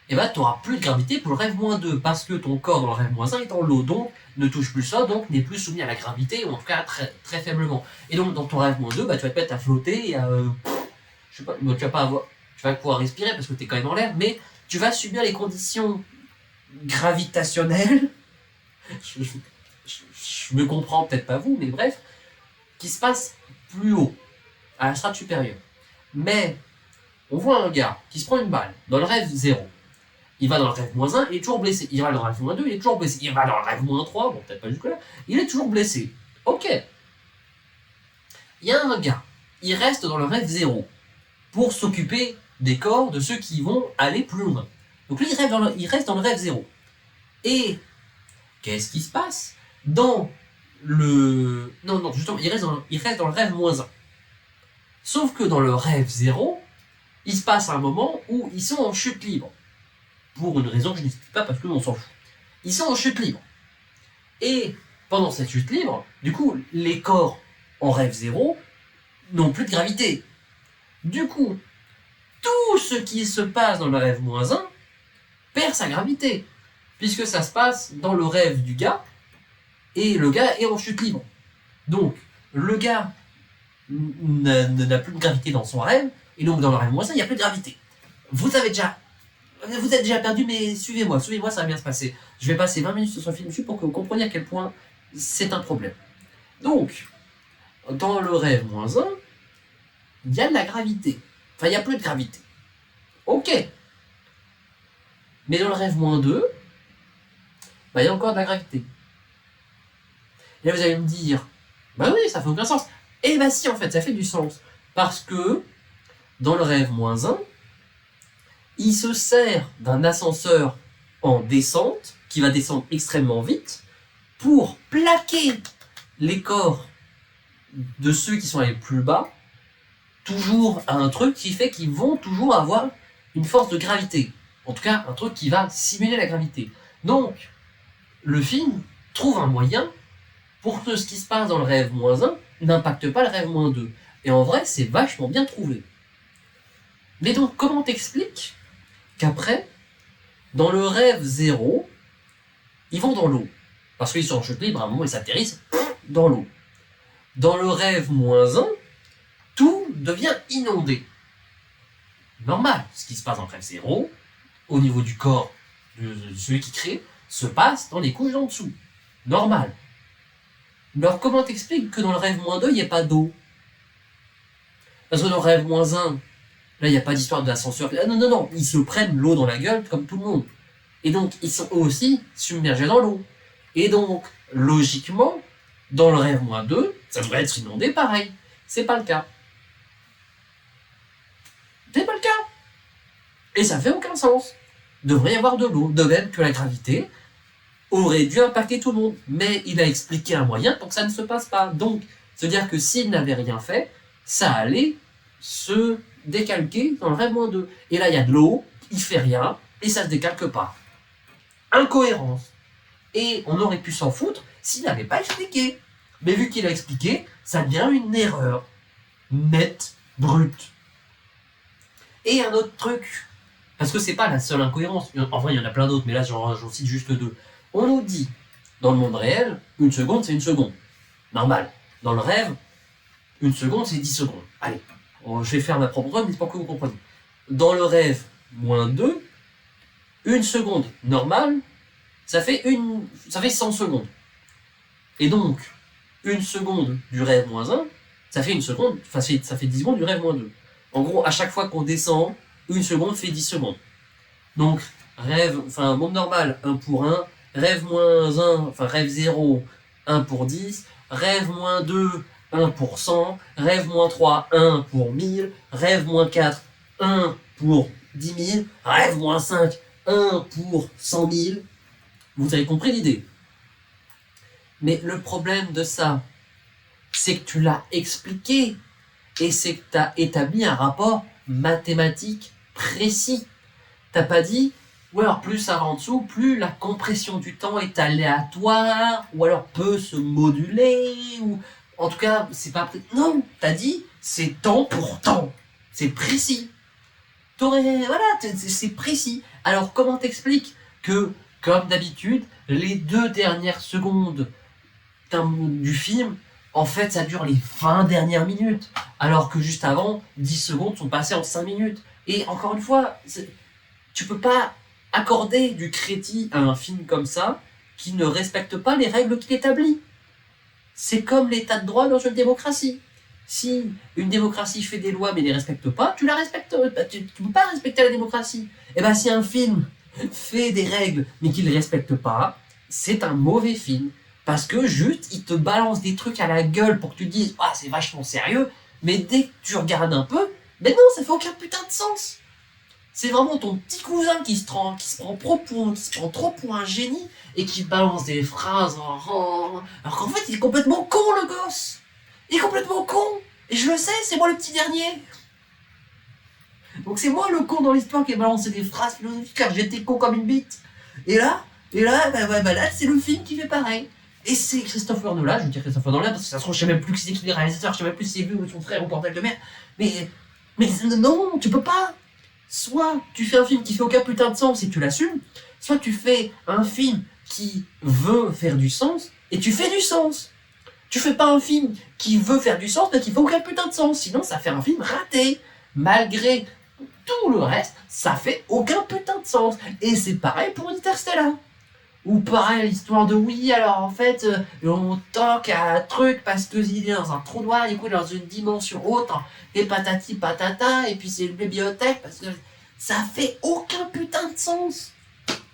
eh ben, tu n'auras plus de gravité pour le rêve -2. Parce que ton corps dans le rêve -1 est dans l'eau. Donc, ne touche plus ça, donc n'est plus soumis à la gravité, ou en tout cas très, très faiblement. Et donc, dans ton rêve -2, bah, tu vas te mettre à flotter et à... je sais pas, tu vas pouvoir respirer parce que tu es quand même en l'air, mais tu vas subir les conditions gravitationnelles. Je me comprends, peut-être pas vous, mais bref, qui se passe plus haut, à la strate supérieure. Mais, on voit un gars qui se prend une balle dans le rêve 0. Il va dans le rêve -1, il est toujours blessé. Il va dans le rêve -2, il est toujours blessé. Il va dans le rêve -3, bon, peut-être pas jusque-là, il est toujours blessé. Ok. Il y a un gars, il reste dans le rêve 0 pour s'occuper des corps de ceux qui vont aller plus loin. Donc lui, il reste dans le rêve 0. Et qu'est-ce qui se passe dans le... Non, justement, il reste dans le rêve -1. Sauf que dans le rêve 0, il se passe un moment où ils sont en chute libre. Pour une raison que je n'explique pas parce que on s'en fout. Ils sont en chute libre. Et pendant cette chute libre, du coup, les corps en rêve 0 n'ont plus de gravité. Du coup, tout ce qui se passe dans le rêve -1 perd sa gravité. Puisque ça se passe dans le rêve du gars, et le gars est en chute libre. Donc, le gars n'a plus de gravité dans son rêve, et donc dans le rêve -1, il n'y a plus de gravité. Vous êtes déjà perdu, mais suivez-moi, ça va bien se passer. Je vais passer 20 minutes sur ce film juste pour que vous compreniez à quel point c'est un problème. Donc, dans le rêve -1, il y a de la gravité. Enfin, il n'y a plus de gravité. Ok. Mais dans le rêve -2, bah, il y a encore de la gravité. Et là, vous allez me dire, bah oui, ça fait aucun sens. Et bah si, en fait, ça fait du sens. Parce que, dans le rêve -1, il se sert d'un ascenseur en descente, qui va descendre extrêmement vite, pour plaquer les corps de ceux qui sont allés plus bas, toujours à un truc qui fait qu'ils vont toujours avoir une force de gravité. En tout cas, un truc qui va simuler la gravité. Donc, le film trouve un moyen pour que ce qui se passe dans le rêve -1 n'impacte pas le rêve -2. Et en vrai, c'est vachement bien trouvé. Mais donc, comment t'expliques qu'après, dans le rêve 0, ils vont dans l'eau. Parce qu'ils sont en chute libre, à un moment, ils s'atterrissent dans l'eau. Dans le rêve -1, tout devient inondé. Normal, ce qui se passe dans le rêve 0, au niveau du corps de celui qui crée, se passe dans les couches d'en dessous. Normal. Alors comment t'expliques que dans le rêve -2, il n'y a pas d'eau? Parce que dans le rêve -1, là, il n'y a pas d'histoire d'ascenseur. Ah non, ils se prennent l'eau dans la gueule comme tout le monde. Et donc, ils sont eux aussi submergés dans l'eau. Et donc, logiquement, dans le rêve -2, ça devrait être inondé pareil. C'est pas le cas. C'est pas le cas. Et ça fait aucun sens. Il devrait y avoir de l'eau, de même que la gravité aurait dû impacter tout le monde. Mais il a expliqué un moyen pour que ça ne se passe pas. Donc, c'est-à-dire que s'il n'avait rien fait, ça allait se décalquer dans le rêve -2. Et là, il y a de l'eau, il fait rien, et ça se décalque pas. Incohérence. Et on aurait pu s'en foutre s'il n'avait pas expliqué. Mais vu qu'il a expliqué, ça devient une erreur. Nette, brute. Et un autre truc, parce que c'est pas la seule incohérence, en vrai il y en a plein d'autres, mais là j'en cite juste deux. On nous dit, dans le monde réel, une seconde c'est une seconde. Normal. Dans le rêve, une seconde c'est 10 secondes. Allez, je vais faire ma propre run, mais c'est pas que vous compreniez. Dans le rêve -2, une seconde normale, ça fait 100 secondes. Et donc, une seconde du rêve -1, ça fait une seconde, ça fait 10 secondes du rêve -2. En gros, à chaque fois qu'on descend, une seconde fait 10 secondes. Donc, monde normal, 1 pour 1, rêve -1, rêve 0, 1 pour 10, rêve -2, 1 pour 100, rêve -3, 1 pour 1000, rêve -4, 1 pour 10 000, rêve -5, 1 pour 100 000. Vous avez compris l'idée. Mais le problème de ça, c'est que tu l'as expliqué. Et c'est que tu as établi un rapport mathématique précis. T'as pas dit, ou alors plus ça va en dessous, plus la compression du temps est aléatoire, ou alors peut se moduler, ou en tout cas, c'est pas... Non, t'as dit, c'est temps pour temps. C'est précis. Voilà, c'est précis. Alors comment t'expliques que, comme d'habitude, les 2 dernières secondes du film, en fait, ça dure les 20 dernières minutes, alors que juste avant, 10 secondes sont passées en 5 minutes. Et encore une fois, tu peux pas accorder du crédit à un film comme ça qui ne respecte pas les règles qu'il établit. C'est comme l'état de droit dans une démocratie. Si une démocratie fait des lois mais ne les respecte pas, tu la respectes, tu ne peux pas respecter la démocratie. Et bien si un film fait des règles mais qu'il ne les respecte pas, c'est un mauvais film. Parce que juste, il te balance des trucs à la gueule pour que tu te dises « Ah, c'est vachement sérieux », mais dès que tu regardes un peu, mais non, ça fait aucun putain de sens. C'est vraiment ton petit cousin qui se prend trop pour un génie et qui balance des phrases alors qu'en fait, il est complètement con, le gosse. Il est complètement con. Et je le sais, c'est moi le petit dernier. Donc c'est moi le con dans l'histoire qui a balancé des phrases philosophiques car j'étais con comme une bite. Et là, là c'est le film qui fait pareil. Et c'est Christopher Nolan, je veux dire Christopher Nolan, parce que ça se trouve, je sais même plus qui c'est qui est réalisateur, je sais même plus si c'est lui ou son frère au bordel de merde. Mais non, tu peux pas. Soit tu fais un film qui fait aucun putain de sens et tu l'assumes, soit tu fais un film qui veut faire du sens et tu fais du sens. Tu fais pas un film qui veut faire du sens mais qui fait aucun putain de sens, sinon ça fait un film raté. Malgré tout le reste, ça fait aucun putain de sens. Et c'est pareil pour Interstellar. Ou pareil, l'histoire de oui, alors en fait, on toque à un truc parce qu'il est dans un trou noir, du coup, dans une dimension autre, et patati patata, et puis c'est une bibliothèque, parce que ça fait aucun putain de sens.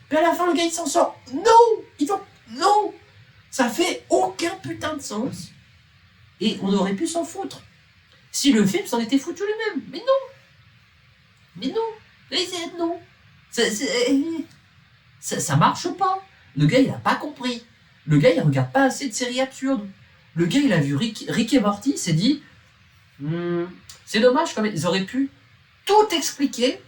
Puis à la fin, le gars, il s'en sort. Non, ça fait aucun putain de sens. Et on aurait pu s'en foutre. Si le film s'en était foutu lui-même. Mais non. Ça marche pas. Le gars, il a pas compris. Le gars, il regarde pas assez de séries absurdes. Le gars, il a vu Rick et Morty, il s'est dit c'est dommage, quand même, ils auraient pu tout expliquer,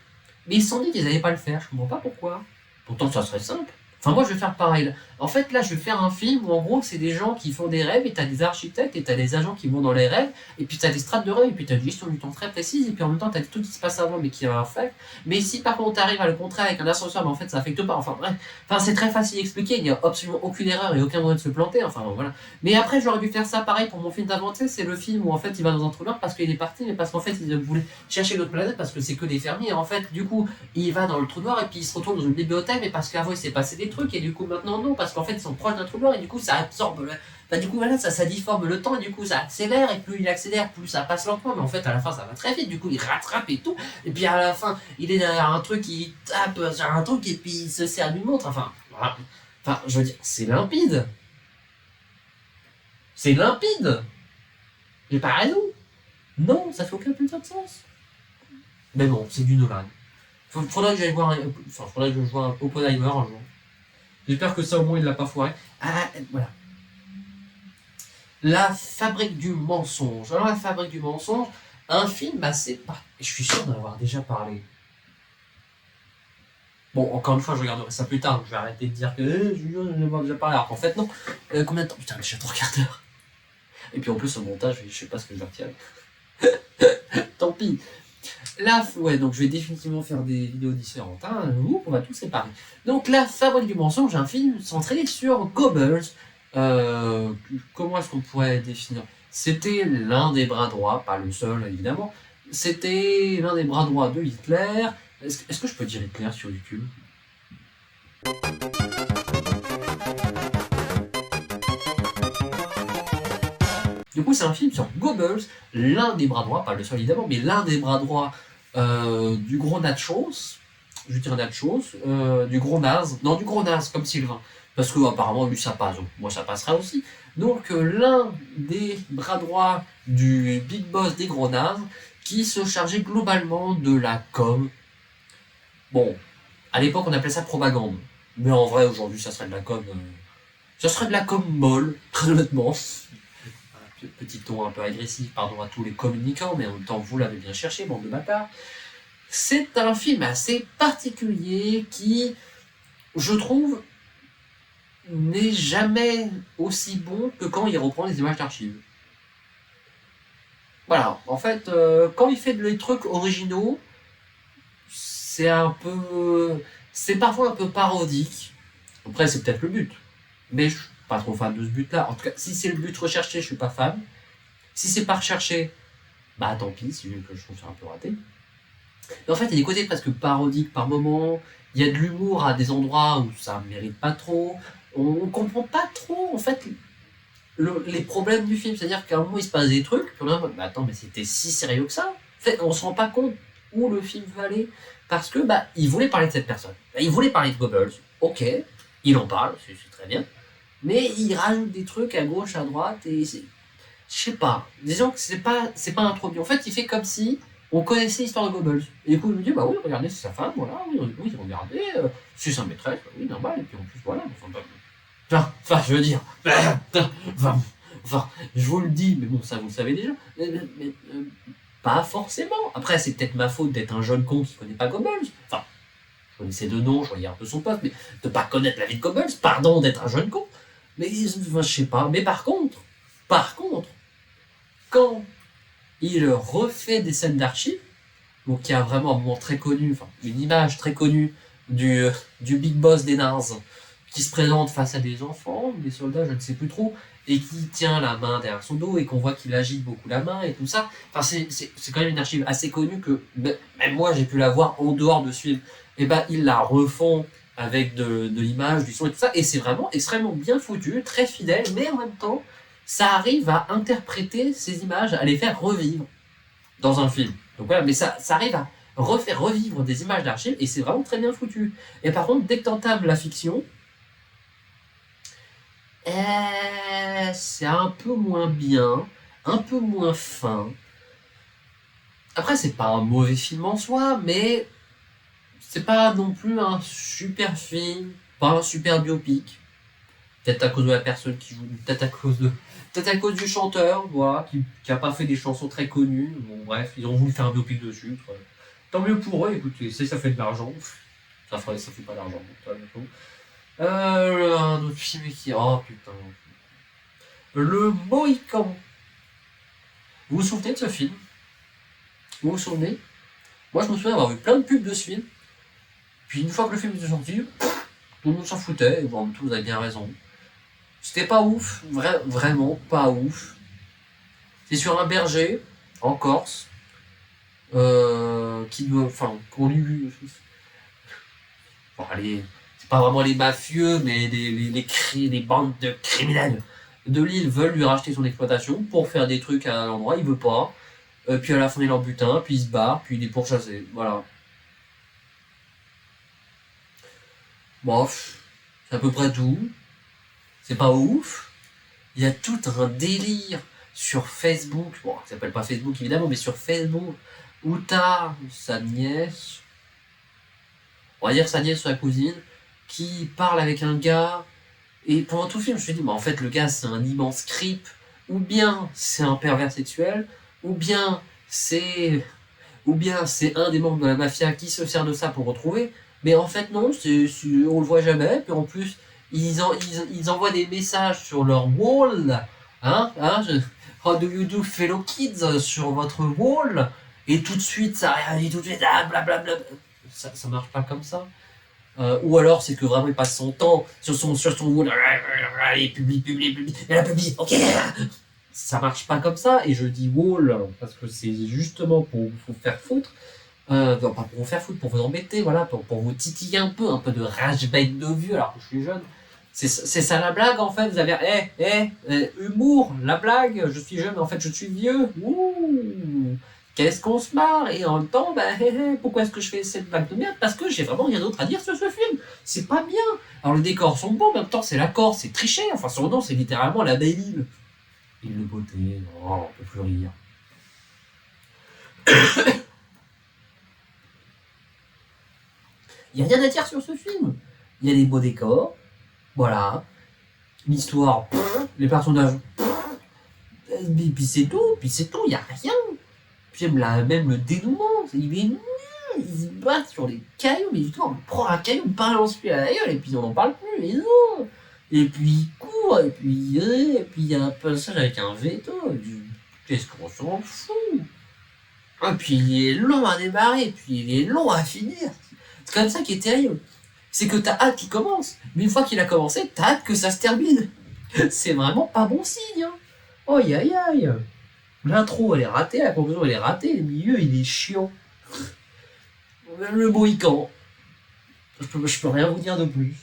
mais ils se sont dit qu'ils n'allaient pas le faire. Je comprends pas pourquoi. Pourtant, ça serait simple. Enfin, moi, je vais faire pareil. En fait, là, je vais faire un film où, en gros, c'est des gens qui font des rêves, et t'as des architectes, et t'as des agents qui vont dans les rêves, et puis t'as des strates de rêves, et puis t'as une gestion du temps très précise, et puis en même temps, t'as tout qui se passe avant, mais qui a un fait. Mais si, par contre, t'arrives à le contraire avec un ascenseur, mais en fait, ça affecte pas. Enfin, bref. Enfin, c'est très facile à expliquer, il n'y a absolument aucune erreur et aucun moyen de se planter. Enfin, bon, voilà. Mais après, j'aurais dû faire ça pareil pour mon film d'aventure. C'est le film où, en fait, il va dans un trou noir parce qu'il est parti, mais parce qu'en fait, il voulait chercher d'autres planètes parce que c'est que des fermiers. Et en fait, du coup, il va dans le trou noir, et puis il se retrouve dans une bibliothèque, mais parce qu'avant, il s'est passé des trucs, et du coup, maintenant, non, parce qu'en fait, ils sont proches d'un trou noir, et du coup, ça absorbe bah du coup voilà, ça difforme le temps, et du coup ça accélère, et plus il accélère, plus ça passe lentement, mais en fait à la fin ça va très vite, du coup il rattrape et tout, et puis à la fin il est derrière un truc, il tape sur un truc, et puis il se sert d'une montre, enfin, voilà. Enfin, je veux dire, c'est limpide. C'est limpide. J'ai pas raison. Non, ça fait aucun putain de sens. Mais bon, c'est du Nolan. Faudrait que j'aille voir enfin, faudrait que je joue un Oppenheimer un jour. J'espère que ça au moins il l'a pas foiré. Ah, voilà. La fabrique du mensonge. Alors la fabrique du mensonge, un film assez... Je suis sûr d'en avoir déjà parlé. Bon, encore une fois, je regarderai ça plus tard. Je vais arrêter de dire que Julien, j'en ai déjà parlé. Alors qu'en fait, non. Combien de temps? Putain, déjà 3 quarts d'heure. Et puis en plus, au montage, je sais pas ce que je vais retirer. Tant pis. Là, ouais, donc je vais définitivement faire des vidéos différentes. Hein. On va tout séparer. Donc, La Fabrique du mensonge, un film centré sur Goebbels. Comment est-ce qu'on pourrait définir? C'était l'un des bras droits, pas le seul évidemment. C'était l'un des bras droits de Hitler. Est-ce que je peux dire Hitler sur YouTube? Du coup, c'est un film sur Goebbels, l'un des bras droits, pas le seul évidemment, mais l'un des bras droits du gros nachos, je dirais nachos, du gros naze, non du gros naze comme Sylvain, parce que apparemment lui ça passe, donc moi ça passera aussi. Donc l'un des bras droits du big boss des gros nazes qui se chargeait globalement de la com. Bon, à l'époque on appelait ça propagande, mais en vrai aujourd'hui ça serait de la com, ça serait de la com molle, très honnêtement. Petit ton un peu agressif, pardon à tous les communicants, mais en même temps vous l'avez bien cherché, bande de bâtards. C'est un film assez particulier qui, je trouve, n'est jamais aussi bon que quand il reprend les images d'archives. Voilà, en fait, quand il fait des trucs originaux, c'est un peu... C'est parfois un peu parodique. Après, c'est peut-être le but. Mais je suis pas trop fan de ce but-là. En tout cas, si c'est le but recherché, je suis pas fan. Si c'est pas recherché, bah tant pis, c'est que je trouve ça un peu raté. Mais en fait, il y a des côtés presque parodiques par moment. Il y a de l'humour à des endroits où ça ne mérite pas trop. On comprend pas trop, en fait, les problèmes du film. C'est-à-dire qu'à un moment, il se passe des trucs, puis on est en mode, bah attends, mais c'était si sérieux que ça. En fait, on se rend pas compte où le film veut aller. Parce que, bah, il voulait parler de cette personne. Il voulait parler de Goebbels. Ok, il en parle, c'est très bien. Mais il rajoute des trucs à gauche, à droite, et c'est... Je sais pas. Disons que c'est pas introduit. En fait, il fait comme si on connaissait l'histoire de Goebbels. Et du coup, il me dit, bah oui, regardez, c'est sa femme, voilà, oui, regardez, c'est sa maîtresse, bah oui, normal, et puis en plus, voilà, enfin, je veux dire, enfin, je vous le dis, mais bon, ça vous le savez déjà, pas forcément. Après, c'est peut-être ma faute d'être un jeune con qui connaît pas Goebbels. Enfin, je connaissais de nom, je voyais un peu son poste, mais de pas connaître la vie de Goebbels, pardon d'être un jeune con. Mais, enfin, je sais pas, mais par contre, quand il refait des scènes d'archives, donc il y a vraiment un moment très connu, enfin une image très connue du big boss des nazes qui se présente face à des enfants, des soldats, je ne sais plus trop, et qui tient la main derrière son dos et qu'on voit qu'il agite beaucoup la main et tout ça. Enfin, c'est quand même une archive assez connue que même moi j'ai pu la voir en dehors de ce film. Et ben ils la refont avec de l'image, du son et tout ça, et c'est vraiment extrêmement bien foutu, très fidèle, mais en même temps ça arrive à interpréter ces images, à les faire revivre dans un film. Donc voilà, mais ça arrive à refaire revivre des images d'archives et c'est vraiment très bien foutu. Et par contre, dès que t'entames la fiction, c'est un peu moins bien, un peu moins fin. Après, c'est pas un mauvais film en soi, mais c'est pas non plus un super film, pas un super biopic. Peut-être à cause de la personne qui joue, peut-être à cause du chanteur, voilà, qui a pas fait des chansons très connues. Bon, bref, ils ont voulu faire un biopic dessus. Tant mieux pour eux, écoutez, ça fait de l'argent. Ça fait pas d'argent. Un autre film qui... Oh putain. Le Mohican. Vous vous souvenez de ce film? Vous vous souvenez? Moi, je me souviens avoir vu plein de pubs de ce film. Puis une fois que le film était sorti, tout le monde s'en foutait. Et bon, vous avez bien raison. C'était pas ouf, vraiment pas ouf. C'est sur un berger, en Corse, qui doit... Enfin, qu'on lui... Bon, allez, c'est pas vraiment les mafieux, mais les bandes de criminels de Lille veulent lui racheter son exploitation pour faire des trucs à l'endroit, il veut pas. Puis à la fin il leur butin, puis il se barre, puis il est pourchassé. Voilà. Bon, c'est à peu près tout. C'est pas ouf. Il y a tout un délire sur Facebook, bon, ça s'appelle pas Facebook évidemment, mais sur Facebook, où t'as sa nièce, on va dire sa nièce ou sa cousine, qui parle avec un gars, et pendant tout le film, je me suis dit, mais en fait, le gars, c'est un immense creep, ou bien c'est un pervers sexuel, ou bien c'est un des membres de la mafia qui se sert de ça pour retrouver, mais en fait, non, on le voit jamais, puis en plus, ils envoient des messages sur leur wall, How do you do fellow kids sur votre wall, et tout de suite, ça réagit tout de suite, blablabla. Ça marche pas comme ça. Ou alors c'est que vraiment il passe son temps sur son wall, et publie, et la publie, ok. Ça marche pas comme ça, et je dis wall parce que c'est justement pour vous faire foutre. Non, pas pour vous faire foutre, pour vous embêter, voilà, pour vous titiller un peu de rage bait de vieux alors que je suis jeune. C'est ça la blague en fait, vous avez humour, la blague, je suis jeune, en fait je suis vieux. Ouh, qu'est-ce qu'on se marre, et en même temps, pourquoi est-ce que je fais cette blague de merde? Parce que j'ai vraiment rien d'autre à dire sur ce film. C'est pas bien. Alors les décors sont beaux, en même temps c'est la Corse, c'est triché, enfin son nom c'est littéralement la belle île. Île de beauté, oh, on peut plus rire. Il n'y a rien à dire sur ce film. Il y a des beaux décors, voilà. L'histoire, les personnages, puis c'est tout, il n'y a rien. Puis même le dénouement, il est nul. Ils se battent sur des cailloux, mais du tout, on prend un caillou, on balance-lui à la gueule, et puis on n'en parle plus, mais non. Et puis il court, et puis il y a un passage avec un veto. Qu'est-ce qu'on s'en fout? Et puis il est long à démarrer, puis il est long à finir. C'est comme ça qui est terrible. C'est que t'as hâte qu'il commence, mais une fois qu'il a commencé, t'as hâte que ça se termine. C'est vraiment pas bon signe. Hein. Oh aïe aïe. L'intro elle est ratée, la conclusion elle est ratée, le milieu il est chiant. Le Mohican. Je peux rien vous dire de plus.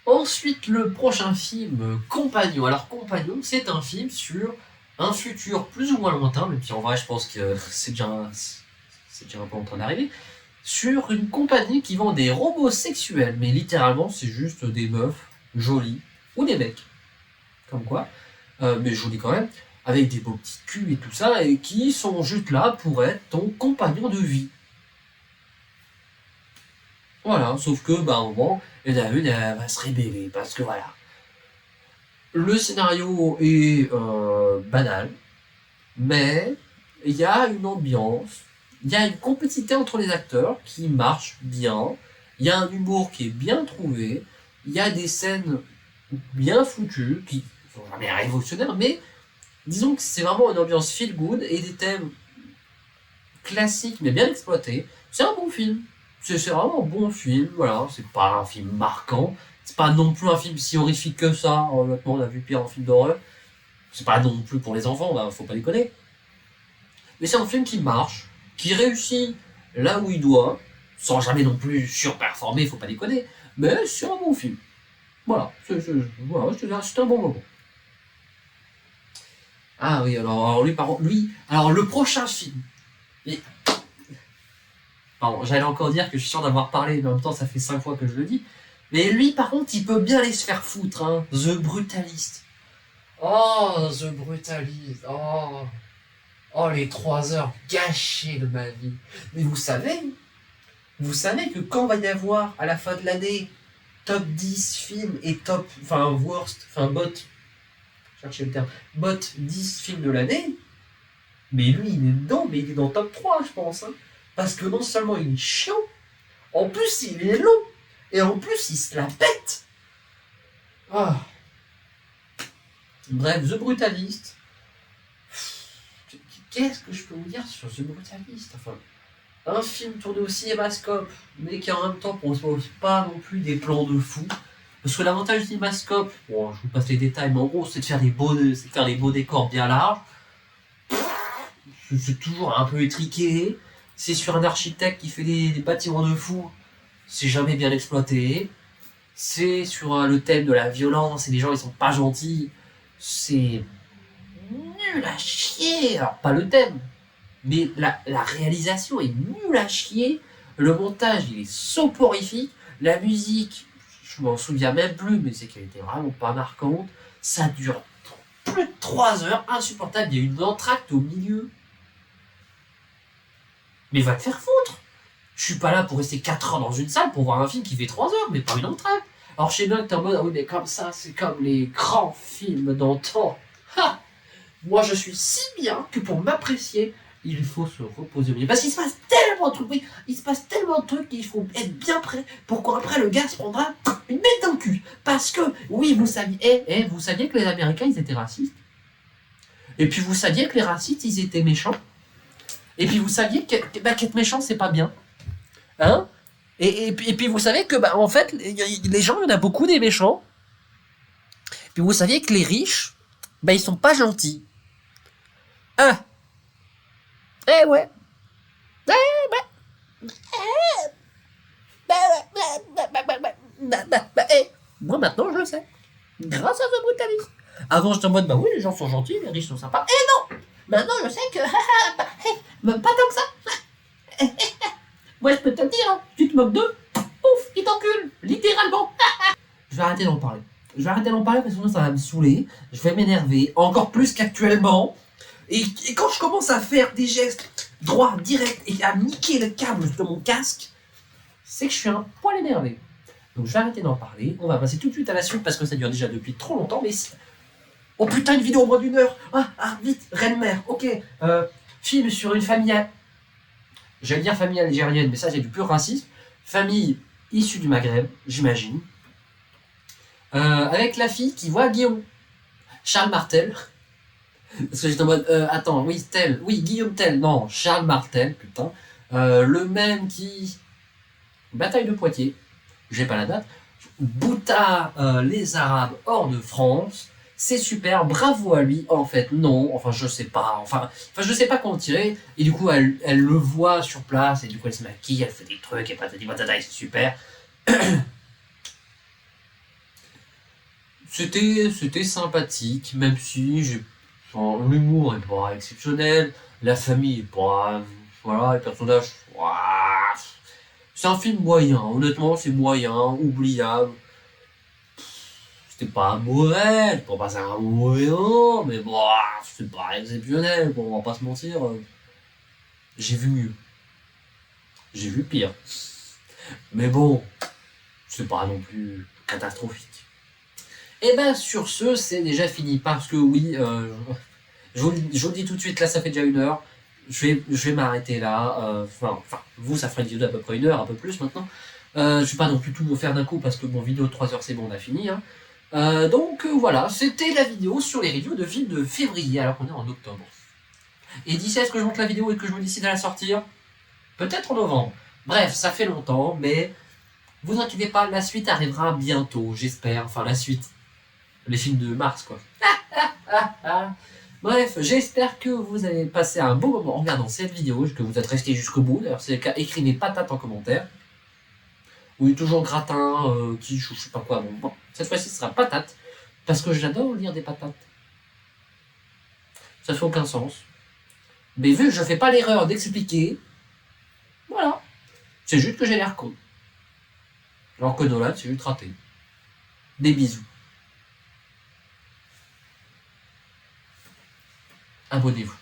Ensuite, le prochain film, Compagnon. Alors, Compagnon, c'est un film sur un futur plus ou moins lointain, même si en vrai, je pense que c'est déjà un peu en train d'arriver, sur une compagnie qui vend des robots sexuels, mais littéralement, c'est juste des meufs jolies, ou des mecs, comme quoi, mais jolis quand même, avec des beaux petits culs et tout ça, et qui sont juste là pour être ton compagnon de vie. Voilà, sauf que, à un moment, il y en a une, elle va se rébeller, parce que voilà. Le scénario est banal, mais il y a une ambiance, il y a une complicité entre les acteurs qui marche bien, il y a un humour qui est bien trouvé, il y a des scènes bien foutues, qui sont jamais révolutionnaires, mais disons que c'est vraiment une ambiance feel good et des thèmes classiques mais bien exploités. C'est un bon film. C'est vraiment un bon film, voilà, c'est pas un film marquant, c'est pas non plus un film si horrifique que ça, honnêtement on a vu pire en film d'horreur, c'est pas non plus pour les enfants, faut pas déconner. Mais c'est un film qui marche, qui réussit là où il doit, sans jamais non plus surperformer, faut pas déconner, mais c'est un bon film. Voilà, c'est un bon moment. Ah oui, alors le prochain film. Pardon, j'allais encore dire que je suis sûr d'avoir parlé, mais en même temps, ça fait 5 fois que je le dis. Mais lui, par contre, il peut bien aller se faire foutre, hein. The Brutalist. Oh, The Brutalist. Oh, les 3 heures gâchées de ma vie. Mais vous savez que quand va y avoir, à la fin de l'année, top 10 films et bot 10 films de l'année, mais lui, il est dedans, mais il est dans top 3, je pense, hein. Parce que non seulement il est chiant, en plus il est long, et en plus il se la pète. Ah. Bref, The Brutalist. Qu'est-ce que je peux vous dire sur The Brutalist? Enfin, un film tourné au cinémascope, mais qui en même temps propose pas non plus des plans de fou. Parce que l'avantage du cinémascope, bon, je vous passe les détails, mais en gros, c'est de faire des beaux décors bien larges. C'est toujours un peu étriqué. C'est sur un architecte qui fait des bâtiments de fou. C'est jamais bien exploité. c'est sur le thème de la violence et les gens ils sont pas gentils. C'est nul à chier. Alors pas le thème, mais la réalisation est nulle à chier. Le montage il est soporifique. La musique, je m'en souviens même plus, mais c'est qu'elle était vraiment pas marquante. Ça dure plus de 3 heures, insupportable. Il y a une entracte au milieu. Mais va te faire foutre. Je suis pas là pour rester 4 heures dans une salle pour voir un film qui fait 3 heures, mais pas une entracte. Alors je sais bien que t'es en mode, ah oui, mais comme ça, c'est comme les grands films d'antan. Ha! Moi, je suis si bien que pour m'apprécier, il faut se reposer au milieu. Parce qu'il se passe tellement de trucs, oui, il se passe tellement de trucs qu'il faut être bien prêt pour qu'après le gars se prendra une bête dans le cul. Parce que, oui, vous saviez, vous saviez que les Américains, ils étaient racistes. Et puis vous saviez que les racistes, ils étaient méchants. Et puis vous saviez qu'être méchant, c'est pas bien. Hein? Et puis vous savez que, en fait, les gens, il y en a beaucoup des méchants. Puis vous saviez que les riches, ils sont pas gentils. Hein? Eh ouais. Moi maintenant je le sais. Grâce à ce brutalisme. Avant j'étais en mode oui les gens sont gentils, les riches sont sympas. Et non. Maintenant je sais que même pas tant que ça. Moi je peux te le dire, hein, tu te moques d'eux, pouf, ils t'enculent, littéralement. Je vais arrêter d'en parler. Je vais arrêter d'en parler parce que sinon ça va me saouler. Je vais m'énerver encore plus qu'actuellement. Et quand je commence à faire des gestes droits, directs et à niquer le câble de mon casque, c'est que je suis un poil énervé. Donc je vais arrêter d'en parler. On va passer tout de suite à la suite parce que ça dure déjà depuis trop longtemps. Mais oh putain, une vidéo au moins d'1 heure. Vite, reine-mère. Ok. Film sur une famille. J'allais dire famille algérienne, mais ça c'est du pur racisme. Famille issue du Maghreb, j'imagine. Avec la fille qui voit Guillaume. Charles Martel. Parce que j'étais en mode, attends, oui, Tell, oui, Guillaume Tell, non, Charles Martel, putain. Le même qui. Bataille de Poitiers, j'ai pas la date. Bouta les Arabes hors de France, c'est super, bravo à lui. En fait, non, enfin, je sais pas, je sais pas comment tirer. Et du coup, elle le voit sur place, et du coup, elle se maquille, elle fait des trucs, et patati patata, et c'est super. C'était sympathique, même si l'humour est pas exceptionnel, la famille est pas, voilà, les personnages, c'est un film moyen, honnêtement c'est moyen, oubliable. C'était pas mauvais, pour passer un mauvais moment, mais bon, c'est pas exceptionnel, on va pas se mentir. J'ai vu mieux, j'ai vu pire, mais bon, c'est pas non plus catastrophique. Et sur ce, c'est déjà fini, parce que oui, je vous le dis tout de suite, là ça fait déjà 1 heure, je vais m'arrêter là, vous ça fera une vidéo d'à peu près 1 heure, un peu plus maintenant, je vais pas non plus tout vous faire d'un coup, parce que mon vidéo de 3 heures c'est bon, on a fini, hein. Donc voilà, c'était la vidéo sur les reviews de films de février, alors qu'on est en octobre. Et d'ici à ce que je monte la vidéo et que je me décide à la sortir, peut-être en novembre. Bref, ça fait longtemps, mais vous inquiétez pas, la suite arrivera bientôt, j'espère, enfin la suite. Les films de mars, quoi. Bref, j'espère que vous avez passé un beau moment en regardant cette vidéo, que vous êtes resté jusqu'au bout. D'ailleurs, c'est le cas, écrivez patates en commentaire. Oui, toujours gratin, quiche ou je sais pas quoi. Bon, cette fois-ci, ce sera patate, parce que j'adore lire des patates. Ça fait aucun sens. Mais vu que je fais pas l'erreur d'expliquer, voilà. C'est juste que j'ai l'air con. Alors que Nolan, c'est juste raté. Des bisous. Abonnez-vous.